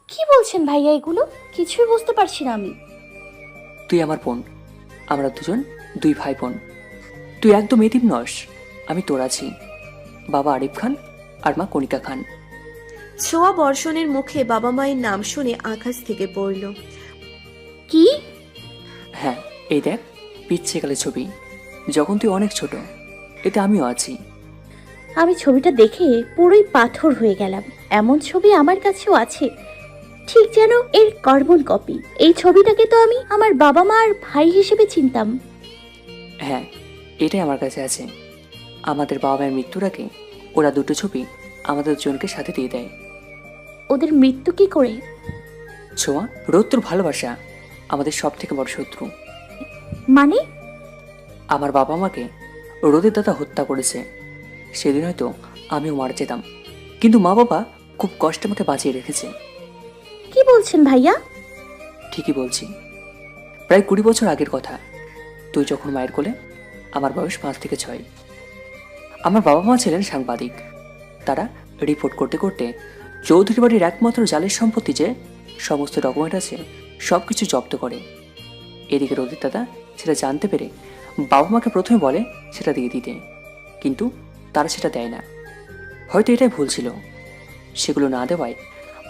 কি বলছেন ভাইয়া এগুলো? কিছুই বুঝতে পারছি না আমি। তুই আমার বোন, আমরা দুজন 2 ভাই বোন। তুই একদম এতিম নস, আমি তোর আছি। বাবা আরিফ খান আর মা কণিকা খান। ছোঁয়া বর্ষণের মুখে বাবা মায়ের নাম শুনে আকাশ থেকে পড়ল। কি? হ্যাঁ, এই দেখ পিচ্ছেকালে ছবি, যখন তুই অনেক ছোট। এতে আমিও আছি। আমি ছবিটা দেখে পুরোই পাথর হয়ে গেলাম। এমন ছবি আমার কাছেও আছে, ঠিক যেন এর কার্বন কপি। এই ছবিটাকে তো আমি আমার বাবা মা আর ভাই হিসেবে চিনতাম। হ্যাঁ, এটাই আমার কাছে আছে। আমাদের বাবা মায়ের মৃত্যুর আগে ওরা 2টো ছবি আমাদের দুজনকে সাথে দিয়ে দেয়। ওদের মৃত্যু কি করে? ছোঁয়া, রোদ তোর ভালোবাসা আমাদের সব থেকে বড় শত্রু। মানে? আমার বাবা মাকে রোদের দাদা হত্যা করেছে। সেদিন হয়তো আমিও মারা যেতাম, কিন্তু মা বাবা খুব কষ্টে আমাকে বাঁচিয়ে রেখেছে। কি বলছেন ভাইয়া? ঠিকই বলছি। প্রায় 20 বছর আগের কথা। তুই যখন মায়ের কোলে, আমার বয়স 5 থেকে 6। আমার বাবা মা ছিলেন সাংবাদিক। তারা রিপোর্ট করতে করতে চৌধুরী বাড়ির একমাত্র জালের সম্পত্তি, যে সমস্ত ডকুমেন্ট আছে, সব কিছু জব্দ করে। এদিকে রোদের দাদা সেটা জানতে পেরে বাবা মাকে প্রথমে বলে সেটা দিয়ে দিতে, কিন্তু তারা সেটা দেয় না। হয়তো এটাই ভুল ছিল। সেগুলো না দেওয়ায়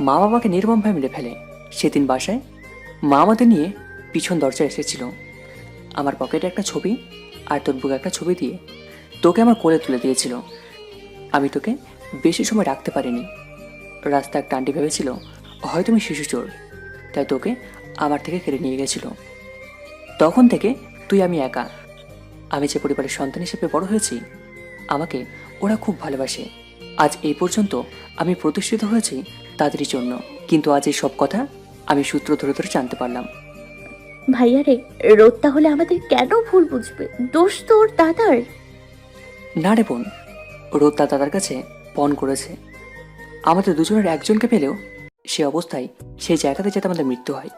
মা বাবাকে নির্মমভাবে মেরে ফেলে। সেদিন বাসায় মা আমাদের নিয়ে পিছন দরজায় এসেছিল। আমার পকেটে একটা ছবি আর তোর বুকে একটা ছবি দিয়ে তোকে আমার কোলে তুলে দিয়েছিল। আমি তোকে বেশি সময় রাখতে পারিনি। রাস্তা একটা আন্টি ভেবেছিল হয়তো আমি শিশু চোর, তাই তোকে আমার থেকে কেড়ে নিয়ে গেছিল। তখন থেকে তুই আমি একা। আমি যে পরিবারের সন্তান হিসেবে বড় হয়েছি, আমাকে ওরা খুব ভালোবাসে। আজ এই পর্যন্ত আমি প্রতিষ্ঠিত হয়েছি তাদেরই জন্য। কিন্তু আজ এই সব কথা আমি সূত্র ধরে ধরে জানতে পারলাম। ভাইয়া রে, রোদ তাহলে আমাদের কেন ভুল বুঝবে? দোষ তো ওর দাদার। না রে বোন, রোদ তার দাদার কাছে পণ করেছে। আমাদের দুজনের একজনকে পেলেও সে অবস্থায় সেই জায়গাতে যাতে আমাদের মৃত্যু হয়।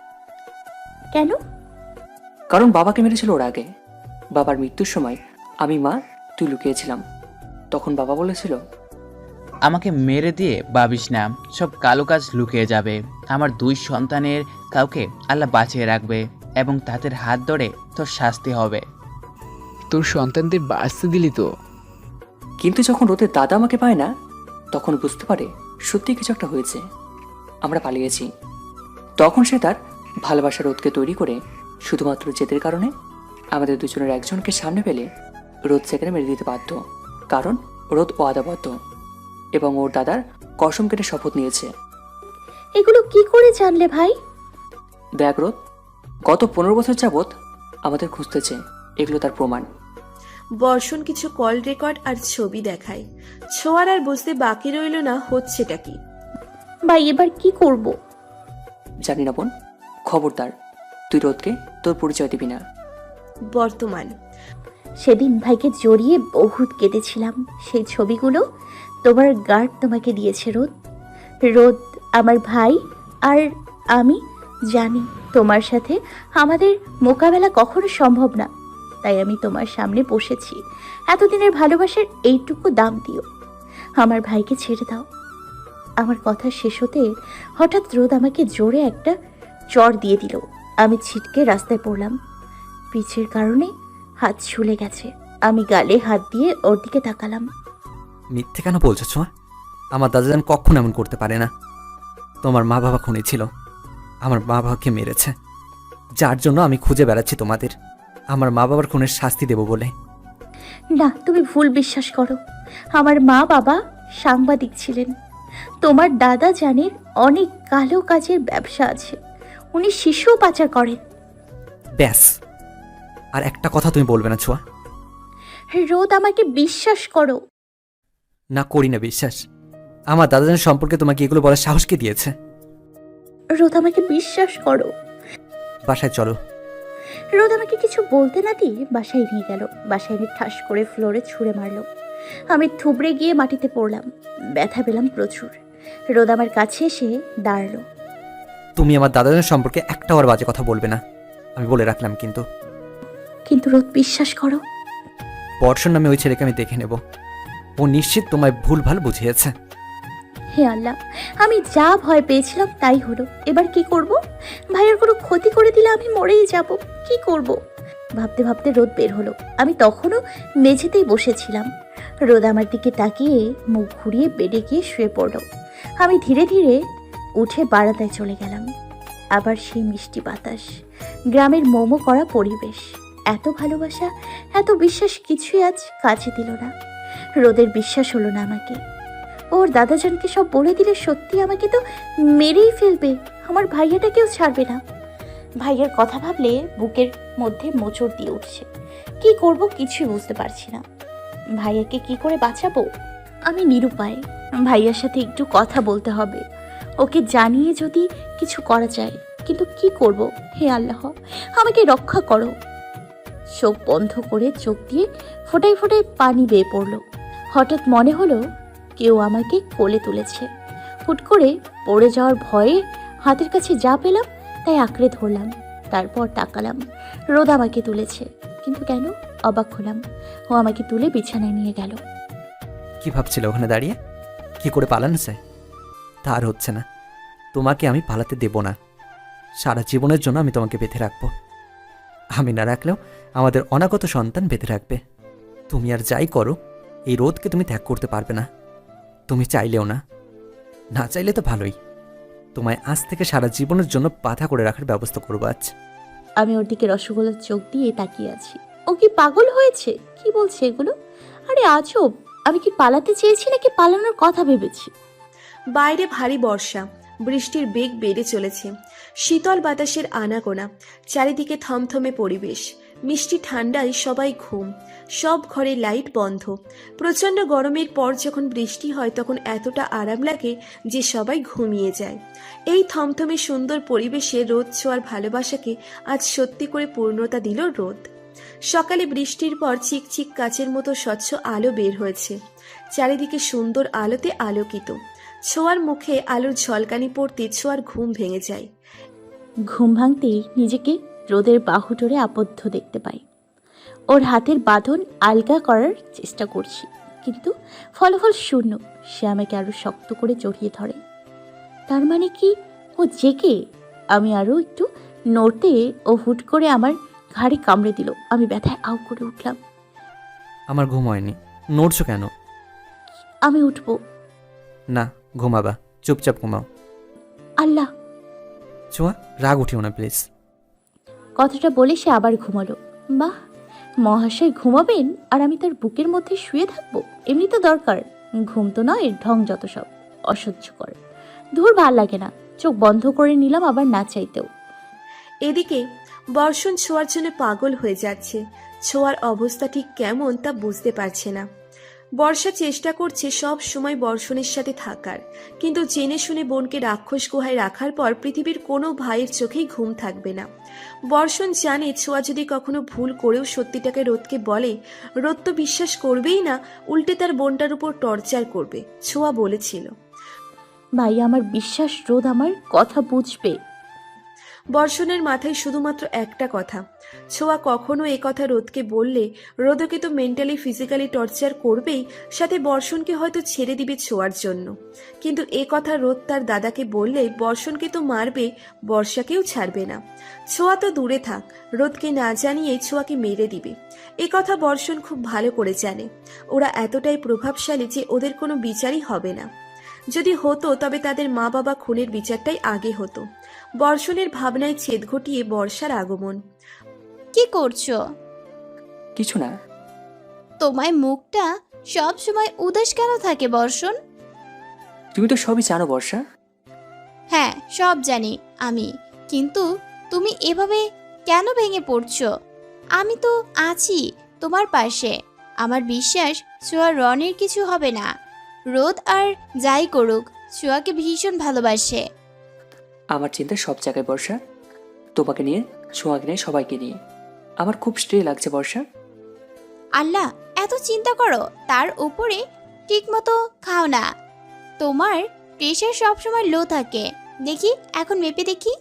কেন? কারণ বাবাকে মেরেছিল ওর আগে। বাবার মৃত্যুর সময় আমি, মা, তুই লুকিয়েছিলাম। তখন বাবা বলেছিল, আমাকে মেরে দিয়ে ভাবিস না, সব কালো কাজ লুকিয়ে যাবে। আমার 2 সন্তানের কাউকে আল্লাহ বাঁচিয়ে রাখবে। এবং তাদের হাত ধরে তোর শাস্তি হবে। তোর সন্তানদের বাঁচতে দিলি তো। কিন্তু যখন রোদের দাদা আমাকে পায় না, তখন বুঝতে পারে সত্যি কিছু একটা হয়েছে। আমরা পালিয়েছি। তখন সে তার ভালোবাসার রোদকে তৈরি করে শুধুমাত্র জেদের কারণে আমাদের দুজনের একজনকে সামনে পেলে রোদ সেখানে মেরে দিতে বাধ্য। কারণ রোদ ওয়াদাবদ্ধ এবং ওর দাদার কসম কেটে শপথ নিয়েছে। এগুলো কি করে জানলে ভাই? দেখ রোদ, গত 15 বছর যাবৎ আমাদের খুঁজতেছে, এগুলো তার প্রমাণ। বর্ষণ কিছু কল রেকর্ড আর ছবি দেখায়। ছোঁয়ার আর বুঝতে বাকি রইল না হচ্ছেটা কি। ভাই এবার কি করব? জানি না বোন, খবরদার তুই রোদকে তোর পরিচয় দিবি না। বর্তমান সেদিন ভাইকে জড়িয়ে বহুত কেঁদেছিলাম। সেই ছবিগুলো তোমার গার্ড তোমাকে দিয়েছে রোদ। রোদ আমার ভাই, আর আমি জানি তোমার সাথে আমাদের মোকাবেলা কখনো সম্ভব না। তাই আমি তোমার সামনে বসেছি। এতদিনের ভালোবাসার এইটুকু দাম দিও। আমার ভাইকে ছেড়ে দাও। আমার কথা শেষ হতে হঠাৎ রোদ আমাকে জোরে একটা চড় দিয়ে দিল। আমি ছিটকে রাস্তায় পড়লাম। পিছের কারণে হাত ছুলে গেছে। আমি গালে হাত দিয়ে ওর দিকে তাকালাম। মিথ্যে কেন বলছো ছোঁয়া? আমার দাদাজান কখনো এমন করতে পারে না। তোমার মা বাবা খুনি ছিল, আমার মা বাবাকে মেরেছে, যার জন্য আমি খুঁজে বেড়াচ্ছি তোমাদের আমার মা বাবার খুনের শাস্তি দেব বলে। না, তুমি ভুল বিশ্বাস করো। আমার মা বাবা সাংবাদিক ছিলেন। তোমার দাদা জানের অনেক কালো কাজের ব্যবসা আছে। উনি শিশু পাচার করেন। ব্যাস, আর একটা কথা তুমি বলবে না ছোঁয়া? রোদ আমাকে বিশ্বাস করো। না, করি না বিশ্বাস। আমার দাদাজান সম্পর্কে তোমাকে এগুলো বলার সাহস কে দিয়েছে? রোদ আমাকে বিশ্বাস করো। বাসায় চলো। রোদ আমাকে কিছু বলতে না দিয়ে বাসায় নিয়ে গেল। বাসায় নিয়ে ঠাস করে ফ্লোরে ছুঁড়ে মারলো। আমি থুবড়ে গিয়ে মাটিতে পড়লাম। ব্যথা পেলাম প্রচুর। রোদ আমার কাছে এসে দাঁড়ালো। তুমি আমার দাদাজান সম্পর্কে একটাও আর বাজে কথা বলবে না, আমি বলে রাখলাম। কিন্তু রোদ বিশ্বাস করো। বর্ষণ নামে ওই ছেলেকে আমি দেখে নেব। ও নিশ্চিত তোমায় ভুলভাল বুঝিয়েছে। হে আল্লাহ, আমি যা ভয় পেয়েছিলাম তাই হলো। এবার কি করব? ভাইয়ের কোনো ক্ষতি করে দিলে আমি মরেই যাব। কি করব ভাবতে ভাবতে রোদ বের হলো। আমি তখনও মেঝেতেই বসেছিলাম। রোদ আমার দিকে তাকিয়ে মুখ ঘুরিয়ে বেডে গিয়ে শুয়ে পড়ল। আমি ধীরে ধীরে উঠে বারান্দায় চলে গেলাম। আবার সেই মিষ্টি বাতাস, গ্রামের মোমো করা পরিবেশ, এত ভালোবাসা, এত বিশ্বাস কিছুই আজ কাছে দিল না। রোদের বিশ্বাস হলো না আমাকে। ওর দাদাজানকে সব বলে দিলে সত্যি আমাকে তো মেরেই ফেলবে। আমার ভাইয়াটাকেও ছাড়বে না। ভাইয়ার কথা ভাবলে বুকের মধ্যে মোচড় দিয়ে উঠছে। কি করব কিছুই বুঝতে পারছি না। ভাইয়াকে কি করে বাঁচাবো? আমি নিরুপায়। ভাইয়ার সাথে একটু কথা বলতে হবে, ওকে জানিয়ে যদি কিছু করা যায়। কিন্তু কি করব? হে আল্লাহ, আমাকে রক্ষা করো। চোখ বন্ধ করে চোখ দিয়ে ফোটায় ফোটায় পানি বেয়ে পড়ল। হঠাৎ মনে হলো কেউ আমাকে কোলে তুলেছে। হুট করে পড়ে যাওয়ার ভয়ে হাতের কাছে যা পেলাম তাই আঁকড়ে ধরলাম। তারপর তাকালাম, রোদ আমাকে তুলেছে। কিন্তু কেন? অবাক হলাম। ও আমাকে তুলে বিছানায় নিয়ে গেল। কি ভাবছিল ওখানে দাঁড়িয়ে? কি করে পালানো যায়? তার হচ্ছে না। তোমাকে আমি পালাতে দেব না। সারা জীবনের জন্য আমি তোমাকে বেঁধে রাখবো। আমি না রাখলেও আমাদের অনাগত সন্তান বেঁধে রাখবে। তুমি আর যাই করো, এই রোদকে তুমি ত্যাগ করতে পারবে না। তুমি চাইলেও না। না চাইলে তো ভালোই। তোমায় আজ থেকে সারা জীবনের জন্য বাধা করে রাখার ব্যবস্থা করবো আজ। আমি ওর দিকে রসগোল্লার চোখ দিয়ে তাকিয়ে আছি। ও কি পাগল হয়েছে? কি বলছে এগুলো? আরে আজব! আমি কি পালাতে চেয়েছি নাকি পালানোর কথা ভেবেছি? বাইরে ভারী বর্ষা, বৃষ্টির বেগ বেড়ে চলেছে। শীতল বাতাসের আনাগোনা, চারিদিকে থমথমে পরিবেশ। মিষ্টি ঠান্ডায় সবাই ঘুম, সব ঘরে লাইট বন্ধ। প্রচণ্ড গরমের পর যখন বৃষ্টি হয় তখন এতটা আরাম লাগে যে সবাই ঘুমিয়ে যায়। এই থমথমে সুন্দর পরিবেশে রোদ ছোঁয়ার ভালোবাসাকে আজ সত্যি করে পূর্ণতা দিল রোদ। সকালে বৃষ্টির পর চিকচিক কাচের মতো স্বচ্ছ আলো বের হয়েছে। চারিদিকে সুন্দর আলোতে আলোকিত। ছোঁয়ার মুখে আলোর ঝলকানি পড়তে ছোঁয়ার ঘুম ভেঙে যায়। ঘুম ভাঙতেই নিজেকে রোদের বাহুডোরে আবদ্ধ দেখতে পাই। ওর হাতের বাঁধন আলগা করার চেষ্টা করছি, কিন্তু ফলাফল শূন্য। সে আমাকে আরো শক্ত করে জড়িয়ে ধরে। তার মানে কি ও জেগে? আমি আরো একটু নড়তে ও হুট করে আমার ঘাড়ে কামড়ে দিল। আমি ব্যথায় আউ করে উঠলাম। আমার ঘুম হয়নি, নড়ছো কেন? আমি উঠবো। না, ঘুমাবা, চুপচাপ ঘুমাও। আল্লাহ! ছোঁয়া, রাগ উঠিও না প্লিজ। কথাটা বলে সে আবার ঘুমালো। বাহ, মহাশয় ঘুমাবেন আর আমি তার বুকের মধ্যে শুয়ে থাকবো? এমনি তো দরকার, ঘুম তো নয়, ঢং যত সব, অসহ্যকর। ধুর, ভাল লাগে না। চোখ বন্ধ করে নিলাম আবার না চাইতেও। এদিকে বর্ষণ ছোঁয়ার জন্য পাগল হয়ে যাচ্ছে। ছোঁয়ার অবস্থা ঠিক কেমন তা বুঝতে পারছে না। বর্ষা চেষ্টা করছে সব সময় বর্ষণের সাথে থাকার, কিন্তু জেনে শুনে বোনকে রাক্ষস গুহায় রাখার পর পৃথিবীর কোনো ভাইয়ের চোখেই ঘুম থাকবে না। বর্ষণ জানে ছোঁয়া যদি কখনো ভুল করেও সত্যিটাকে রোদকে বলে, রোদ তো বিশ্বাস করবেই না, উল্টে তার বোনটার উপর টর্চার করবে। ছোঁয়া বলেছিল, ভাই, আমার বিশ্বাস রোদ আমার কথা বুঝবে। বর্ষণের মাথায় শুধুমাত্র একটা কথা, ছোঁয়া কখনো এ কথা রোদকে বললে রোদকে তো মেন্টালি ফিজিক্যালি টর্চার করবেই, সাথে বর্ষণকে হয়তো ছেড়ে দিবে ছোঁয়ার জন্য। কিন্তু এ কথা রোদ তার দাদাকে বললে বর্ষণকে তো মারবে, বর্ষাকেও ছাড়বে না। ছোঁয়া তো দূরে থাক, রোদকে না জানিয়ে ছোঁয়াকে মেরে দিবে। এ কথা বর্ষণ খুব ভালো করে জানে। ওরা এতটাই প্রভাবশালী যে ওদের কোনো বিচারই হবে না। যদি হতো তবে তাদের মা বাবা খুনের বিচারটাই আগে হতো। বর্ষণের ভাবনায় ছেদ ঘটিয়ে বর্ষার আগমন। কি করছো? কিছু না। তোমার মুখটা সব সময় উদাস কেন থাকে বর্ষণ? তুমি তো সবই জানো বর্ষা। হ্যাঁ, সব জানি আমি, কিন্তু তুমি এভাবে কেন ভেঙে পড়ছো? আমি তো আছি তোমার পাশে। আমার বিশ্বাস ছোঁয়া রনের কিছু হবে না। রোদ আর যাই করুক, ছোঁয়াকে ভীষণ ভালোবাসে। আমার চিন্তা সব জায়গায় বর্ষা, তোমাকে নিয়ে, ছোঁয়াকে নিয়ে, সবাইকে নিয়ে। আমার খুব স্ট্রে লাগছে বর্ষা। আল্লাহ, এত চিন্তা করো, তার উপরে ঠিক মতো খাও না। তোমার প্রেশার সবসময় লো থাকে, দেখি এখন মেপে দেখি।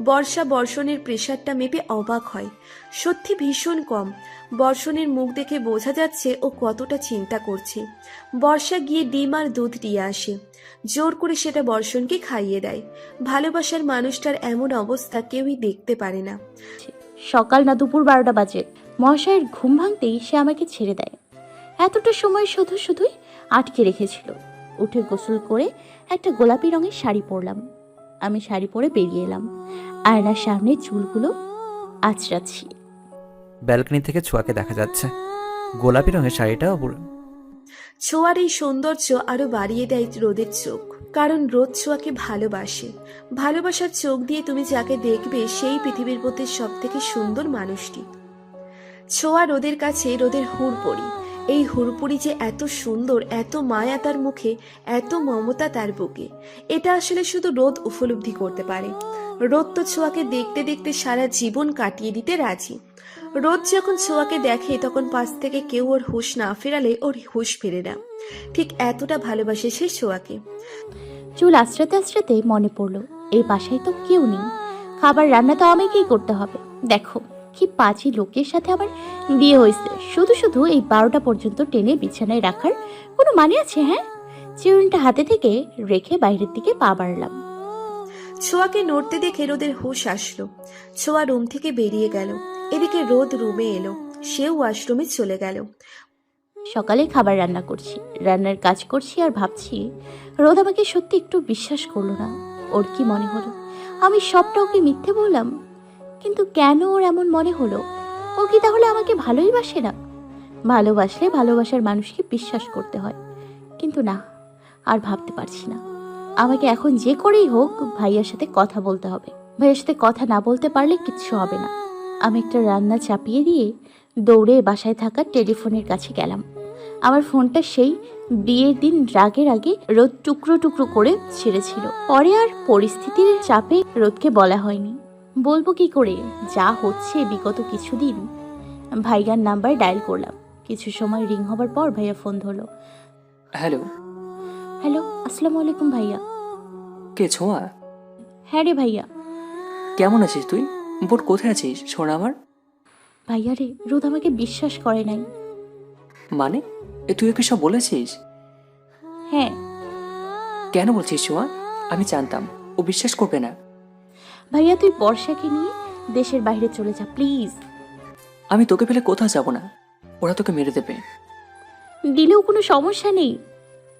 বর্ষা বর্ষণের প্রেশারটা মেপে অবাক হয়, সত্যি ভীষণ কম। বর্ষণের মুখ দেখে বোঝা যাচ্ছে ও কতটা চিন্তা করছে। বর্ষা গিয়ে ডিম আর দুধ দিয়ে আসে, জোর করে সেটা বর্ষণকে খাইয়ে দেয়। ভালোবাসার মানুষটার এমন অবস্থা কেউই দেখতে পারে না। সকাল না দুপুর 12টা বাজে, মহাশয়ের ঘুম ভাঙতেই সে আমাকে ছেড়ে দেয়। এতটা সময় শুধু শুধুই আটকে রেখেছিল। উঠে গোসল করে একটা গোলাপি রঙের শাড়ি পরলাম। আমি শাড়ি পরে বেরিয়ে এলাম। আয়নার সামনে চুলগুলো আঁচড়াচ্ছি। ব্যালকনি থেকে ছোঁয়াকে দেখা যাচ্ছে, গোলাপি রঙের শাড়িটা ছোঁয়ার এই সৌন্দর্য আরো বাড়িয়ে দেয় রোদের চোখ, কারণ রোদ ছোঁয়াকে ভালোবাসে। ভালোবাসার চোখ দিয়ে তুমি যাকে দেখবে সেই পৃথিবীর মধ্যে সব থেকে সুন্দর মানুষটি। ছোঁয়া রোদের কাছে রোদের হুড়পড়ি। এই হুড়পড়ি যে এত সুন্দর, এত মায়া তার মুখে, এত মমতা তার বুকে, এটা আসলে শুধু রোদ উপলব্ধি করতে পারে। রোদ তো ছোঁয়াকে দেখতে দেখতে সারা জীবন কাটিয়ে দিতে রাজি। রোদ যখন ছোঁয়াকে দেখে তখন পাশ থেকে কেউ ওর হুঁশ না ফেরালে ওর হুঁশ ফেরে না। ঠিক এতটা ভালোবাসে সে ছোঁয়াকে। চুল আঁচড়াতে আঁচড়াতে মনে পড়লো, এই বাসায় তো কেউ নেই, খাবার রান্না তো আমাকেই করতে হবে। দেখো কি পাঁচি লোকের সাথে আবার বিয়ে হয়েছে, শুধু শুধু এই 12টা পর্যন্ত টেনে বিছানায় রাখার কোনো মানে আছে? হ্যাঁ, চিরুনটা হাতে থেকে রেখে বাইরের দিকে পা বাড়লাম। ছোঁয়াকে নড়তে দেখে রোদের হুঁশ আসলো। ছোঁয়া রুম থেকে বেরিয়ে গেল। এদিকে রোদ রুমে এলো, সেও ওয়াশরুমে চলে গেল। সকালে খাবার রান্না করছি, রান্নার কাজ করছি আর ভাবছি রোদ আমাকে সত্যি একটু বিশ্বাস করলো না। ওর কি মনে হলো আমি সবটা ওকে মিথ্যে বললাম? কিন্তু কেন ওর এমন মনে হলো? ও কি তাহলে আমাকে ভালোই বাসে না? ভালোবাসলে ভালোবাসার মানুষকে বিশ্বাস করতে হয়, কিন্তু না, আর ভাবতে পারছি না। আমাকে এখন যে করেই হোক ভাইয়ার সাথে কথা বলতে হবে। ভাইয়ার সাথে কথা না বলতে পারলে কিচ্ছু হবে না। আমি একটা রান্না চাপিয়ে দিয়ে দৌড়ে বাসায় থাকা টেলিফোনের কাছে গেলাম। আমার ফোনটা সেই বিয়ের দিন রাগের আগে রোদ টুকরো টুকরো করে ছেড়েছিল। পরে আর পরিস্থিতির চাপে রোদকে বলা হয়নি। বলবো কি করে যা হচ্ছে বিগত কিছুদিন। ভাইয়ার নাম্বার ডায়াল করলাম। কিছু সময় রিং হবার পর ভাইয়া ফোন ধরলো। হ্যালো। হ্যালো, আসসালামু আলাইকুম ভাইয়া। কে ছোঁয়া? হ্যাঁ রে ভাইয়া। কেমন আছিস তুই? বোন কোথায় আছিস শোনা আমার? ভাইয়া রে, রোদ আমাকে বিশ্বাস করে নাই। মানে তুই ওকে সব বলেছিস? হ্যাঁ। কেন বলছিস ছোঁয়া? আমি জানতাম ও বিশ্বাস করবে না। ভাইয়া তুই বর্ষাকে নিয়ে দেশের বাইরে চলে যা প্লিজ। আমি তোকে ফেলে কোথাও যাব না, ওরা তোকে মেরে দেবে। দিলেও কোনো সমস্যা নেই,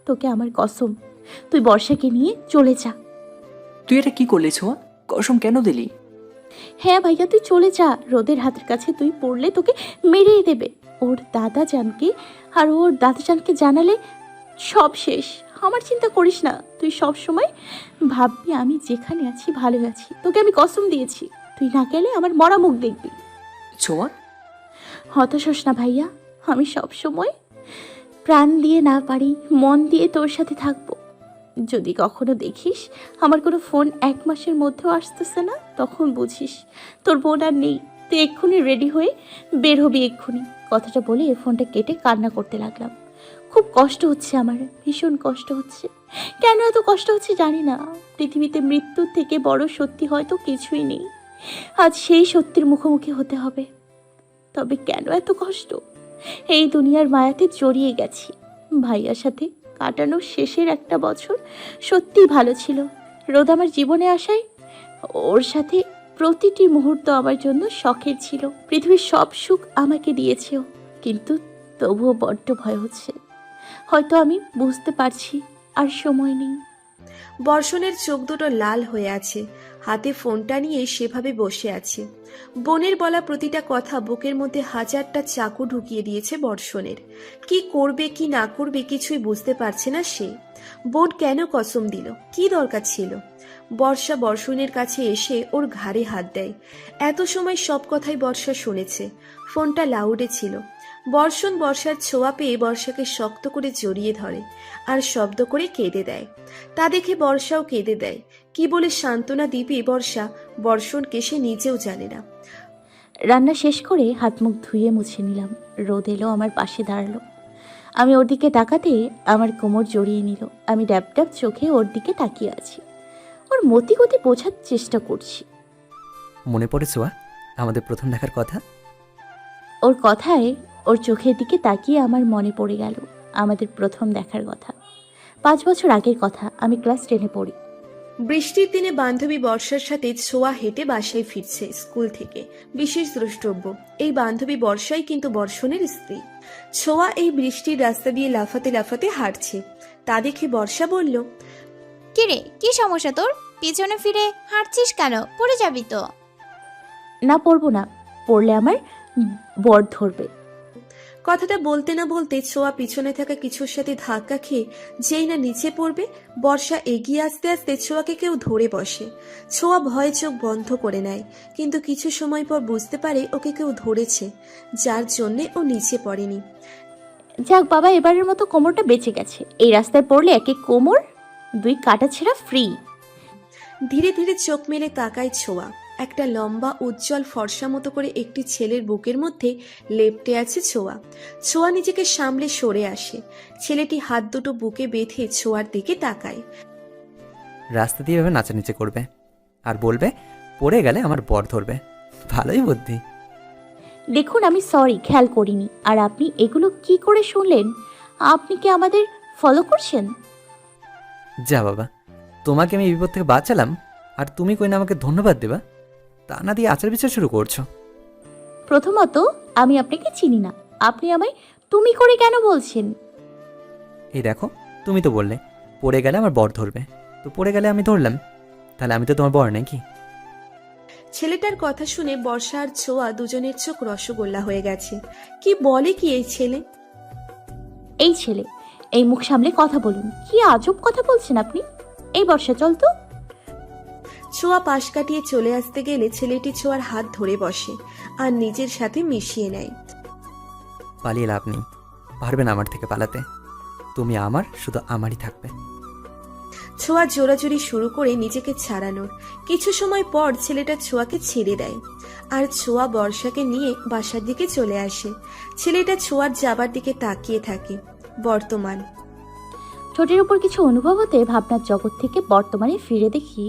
তোকে আমার কসম, তুই বর্ষাকে নিয়ে চলে যা। তুই এটা কি করলি ছোঁয়া? কসম কেন দিলি? হ্যাঁ ভাইয়া তুই চলে যা, রোদের হাতের কাছে তুই পড়লে তোকে মেরেই দেবে। ওর দাদাজানকে আর ওর দাদাজানকে জানালে সব শেষ। আমার চিন্তা করিস না, তুই সব সময় ভাববি আমি যেখানে আছি ভালো আছি। তোকে আমি কসম দিয়েছি, তুই না গেলে আমার মরা মুখ দেখবি। ছোঁয়া, হতাশ হোস না ভাইয়া, আমি সব সময় প্রাণ দিয়ে না পারি মন দিয়ে তোর সাথে থাকবো। যদি কখনো দেখিস আমার কোনো ফোন 1 মাসের মধ্যেও আসতেছে না, তখন বুঝিস তোর বোন আর নেই। তুই এক্ষুনি রেডি হয়ে বের হবি এক্ষুনি। কথাটা বলে ফোনটা কেটে কান্না করতে লাগলাম। খুব কষ্ট হচ্ছে আমার, ভীষণ কষ্ট হচ্ছে। কেন এত কষ্ট হচ্ছে জানি না। পৃথিবীতে মৃত্যুর থেকে বড় সত্যি হয়তো কিছুই নেই। আজ সেই সত্যির মুখোমুখি হতে হবে। তবে কেন এত কষ্ট? এই দুনিয়ার মায়াতে জড়িয়ে গেছি। ভাইয়ার সাথে কাটানো শেষের একটা বছর সত্যিই ভালো ছিল। রোদ আমার জীবনে আসায় ওর সাথে প্রতিটি মুহূর্ত আমার জন্য শখের ছিল। পৃথিবীর সব সুখ আমাকে দিয়েছে ও, কিন্তু তবুও বড্ড ভয় হচ্ছে। হয়তো আমি বুঝতে পারছি আর সময় নেই। বর্ষণের চোখ দুটো লাল হয়ে আছে, হাতে ফোনটা নিয়ে সেভাবে বসে আছে। বোনের বলা প্রতিটা কথা বুকের মধ্যে হাজারটা চাকু ঢুকিয়ে দিয়েছে বর্ষণের। কি করবে কি না করবে কিছুই বুঝতে পারছে না সে। বোন কেন কসম দিল? কি দরকার ছিল? বর্ষা বর্ষণের কাছে এসে ওর ঘাড়ে হাত দেয়। এত সময় সব কথাই বর্ষা শুনেছে। ফোনটা লাউডে ছিল। বর্ষণ বর্ষার ছোঁয়া পেয়ে বর্ষাকে শক্ত করে জড়িয়ে ধরে আর শব্দ করে কেঁদে দেয়। তা দেখে বর্ষাও কেঁদে দেয়। কি বলে সান্ত্বনা দিবে বর্ষা বর্ষণকে সে নিজেও জানে না। রান্না শেষ করে হাত মুখ ধুয়ে মুছে নিলাম। রোদ এলো, আমার পাশে দাঁড়ালো। আমি ওর দিকে তাকাতে আমার কোমর জড়িয়ে নিল। আমি ড্যাব ড্যাব চোখে ওর দিকে তাকিয়ে আছি। ওর মতি গতি বোঝার চেষ্টা করছি। মনে পড়ে ছোঁয়া আমাদের প্রথম দেখার কথা? ওর কথায় ওর চোখের দিকে তাকিয়ে আমার মনে পড়ে গেল আমাদের প্রথম দেখার কথা। 5 বছর আগের কথা। আমি ক্লাস 10-এ পড়ি। বৃষ্টির দিনে বান্ধবী বর্ষার সাথে ছোঁয়া হেঁটে বাসায় ফিরছে স্কুল থেকে। বিশেষ দ্রষ্টব্য, এই বান্ধবী বর্ষাই কিন্তু বর্ষণের স্ত্রী। ছোঁয়া এই বৃষ্টির রাস্তা দিয়ে লাফাতে লাফাতে হাঁটছে। তা দেখে বর্ষা বলল, কিরে, কি সমস্যা তোর? পিছনে ফিরে হাঁটছিস কেন? পড়ে যাবি তো। না পড়বো না, পড়লে আমার বর ধরবে। কথাটা বলতে না বলতে ছোঁয়া পিছনে থাকা কিছুর সাথে ধাক্কা খেয়ে যেই না নিচে পড়বে, বর্ষা এগিয়ে আসতে আসতে ছোঁয়াকে কেউ ধরে বসে। ছোঁয়া ভয়ে চোখ বন্ধ করে নেয়, কিন্তু কিছু সময় পর বুঝতে পারে ওকে কেউ ধরেছে, যার জন্যে ও নিচে পড়েনি। যাক বাবা, এবারের মতো কোমরটা বেঁচে গেছে। এই রাস্তায় পড়লে 1 কোমর 2 কাটা ছেঁড়া ফ্রি। ধীরে ধীরে চোখ মেলে তাকায় ছোঁয়া। একটা লম্বা উজ্জ্বল ফর্সা মতো করে একটি ছেলের বুকের মধ্যে লেপ্টে আছে ছোঁয়া। ছোঁয়া নিজেকে সামলে সরে আসে। ছেলেটি হাত দুটো বুকে বেঁধে ছোঁয়ার দিকে তাকায়। রাস্তা দিয়ে এভাবে নাচানিচে করবে আর বলবে পড়ে গেলে আমার বর ধরবে। ভালোই বুদ্ধি। দেখুন আমি সরি, খেয়াল করিনি। আর আপনি এগুলো কি করে শুনলেন? আপনি কি আমাদের ফলো করছেন? যা বাবা, তোমাকে আমি এই বিপদ থেকে বাঁচালাম আর তুমি কই না আমাকে ধন্যবাদ দেবা? তা না দিয়ে আচার বিচার শুরু করছো। প্রথমত আমি আপনাকে চিনি না, আপনি আমায় তুমি করে কেন বলছেন? এই দেখো, তুমি তো বললে পড়ে গেলে আমার বর ধরবে, তো পড়ে গেলে আমি ধরলাম, তাহলে আমি তো তোমার বর নাকি? ছেলেটার কথা শুনে বর্ষা আর ছোঁয়া দুজনের চোখ রসগোল্লা হয়ে গেছে। কি বলে কি এই ছেলে? এই ছেলে, এই মুখ সামলে কথা বলুন। কি আজব কথা বলছেন আপনি। এই বর্ষা চল তো। ছোঁয়া পাশ কাটিয়ে চলে আসতে গেলে ছেলেটি ছোঁয়ার হাত ধরে বসে আর নিজের সাথে মিশিয়ে নেয়। পালিয়ে লাভ নেই, পারবে না আমার থেকে পালাতে। তুমি আমার, শুধু আমারই থাকবে। ছোঁয়া জোরাজুরি শুরু করে নিজেকে ছাড়ানোর। কিছু সময় পর ছেলেটা ছোঁয়াকে ছেড়ে দেয় আর ছোঁয়া বর্ষাকে নিয়ে বাসার দিকে চলে আসে। ছেলেটা ছোঁয়ার যাবার দিকে তাকিয়ে থাকে। বর্তমান। ঠোঁটের উপর কিছু অনুভব হতে ভাবনার জগৎ থেকে বর্তমানে ফিরে দেখি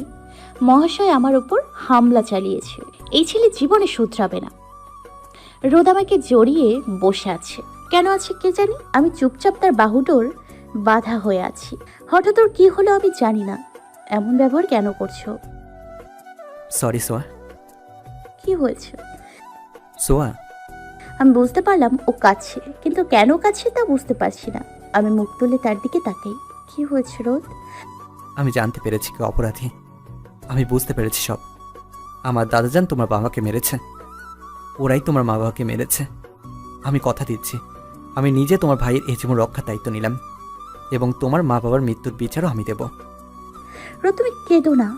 মহাশয় আমার উপর হামলা চালিয়েছে। এই ছেলে জীবনে শুধরাবে না। রোদ আমাকে জড়িয়ে বসে আছে। কেন আছে কে জানি। আমি চুপচাপ তার বাহুডোর বাধা হয়ে আছি। হঠাৎ ওর কি হলো আমি জানি না। এমন ব্যবহার কেন করছো? সরি সোয়া। কি হয়েছে? সোয়া, আমি বুঝতে পারলাম ও কাছে, কিন্তু কেন কাছে তা বুঝতে পারছি না। আমি মুখ তুলে তার দিকে তাকাই। কি হয়েছে রোদ? আমি জানতে পেরেছি কি অপরাধী। আমি বুঝতে পেরেছি সব। আমার দাদাজান তোমার বাবাকে মেরেছে, ওরাই তোমার মা বাবাকে মেরেছে। আমি কথা দিচ্ছি, আমি নিজে তোমার ভাইয়ের এই জীবন রক্ষার দায়িত্ব নিলাম, এবং তোমার মা বাবার মৃত্যুর বিচারও আমি দেব। রোদ তুমি কেঁদো না।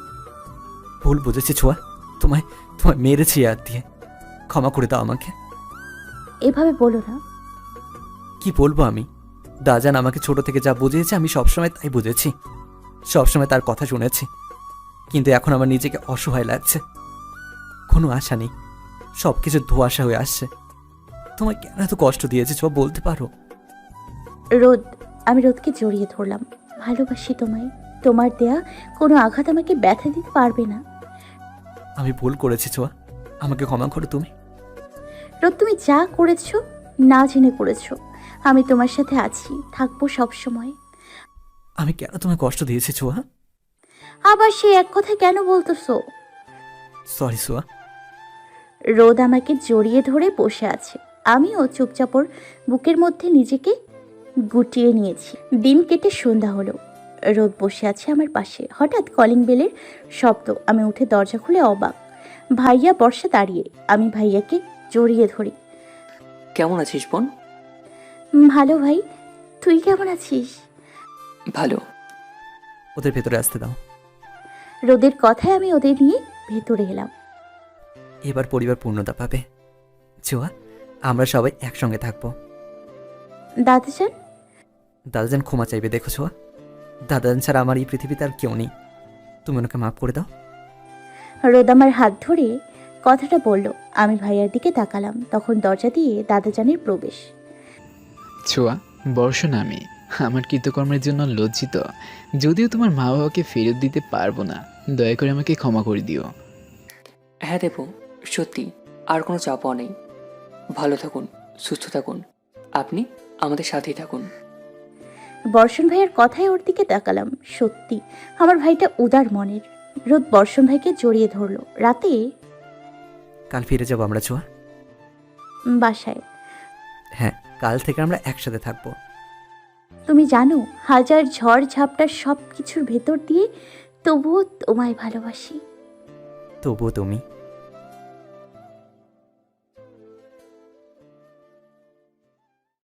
ভুল বুঝেছি ছোঁয়া, তোমায় তোমায় মেরেছি আর দিয়ে। ক্ষমা করে দাও আমাকে। এভাবে বলো না। কি বলবো আমি? দাদাজান আমাকে ছোট থেকে যা বুঝিয়েছে আমি সবসময় তাই বুঝেছি, সবসময় তার কথা শুনেছি। কিন্তু এখন আমার নিজেকে অসহায় লাগছে, কোনো আশা নেই, সব কিছু ধোঁয়াশা হয়ে আসছে। তোমায় কেন এত কষ্ট দিয়েছে ছোঁয়া, বলতে পারো? রোদ, আমি রোদকে জড়িয়ে ধরলাম। ভালোবাসি তোমায়। তোমার দেয়া কোনো আঘাত আমাকে ব্যথা দিতে পারবে না। আমি ভুল করেছি ছোঁয়া, আমাকে ক্ষমা করো তুমি। রোদ, তুমি যা করেছো না জেনে করেছো। আমি তোমার সাথে আছি, থাকবো সব সময়। আমি কেন তোমায় কষ্ট দিয়েছি ছোঁয়া? আবার সে এক কথা কেন বলতেছো? সরি সোয়া। রোদ আমাকে জড়িয়ে ধরে বসে আছে। আমিও চুপচাপ ওর বুকের মধ্যে নিজেকে গুটিয়ে নিয়েছি। দিন কেটে সন্ধ্যা হলো। রোদ বসে আছে আমার পাশে। হঠাৎ কলিং বেলের শব্দ। আমি উঠে দরজা খুলে অবাক। ভাইয়া বর্ষা দাঁড়িয়ে। আমি ভাইয়াকে জড়িয়ে ধরি। কেমন আছিস বোন? ভালো ভাই, তুই কেমন আছিস? ভালো। ওদের ভেতরে আসতে দাও। রোদের কথায় আমি ওদের নিয়ে ভেতরে এলাম। এবার পরিবার পূর্ণতা পাবে ছোঁয়া, আমরা সবাই একসঙ্গে থাকবো। দাদাজান, দাদাজান ক্ষমা চাইবে দেখো ছোঁয়া, দাদাজান ছাড়া আমার এই পৃথিবীতে আর কেউ নেই, তুমি ওনাকে মাফ করে দাও। রোদ আমার হাত ধরে কথাটা বলল। আমি ভাইয়ার দিকে তাকালাম, তখন দরজা দিয়ে দাদাজানের প্রবেশ। ছোঁয়া, বর্ষণ আমি। আমার কৃতকর্মের জন্য লজ্জিত, যদিও তোমার মা বাবাকে ফেরত দিতে পারবো না। দয়া করে আমাকে ক্ষমা করে দিও। হ্যাঁ দেব, সত্যি আর কোনো চাপও নেই। ভালো থাকুন, সুস্থ থাকুন, আপনি আমাদের সাথেই থাকুন। বর্ষণ ভাইয়ের কথায় ওর দিকে তাকালাম। সত্যি আমার ভাইটা উদার মনের। রোদ বর্ষণ ভাইকে জড়িয়ে ধরলো। রাতে কাল ফিরে যাবো আমরা ছোঁয়া। বাসায়। হ্যাঁ, কাল থেকে আমরা একসাথে থাকবো। তুমি জানো, হাজার ঝড় ঝাপটার সব কিছুর ভেতর দিয়ে তবুও তোমায় ভালোবাসি। তবুও তুমি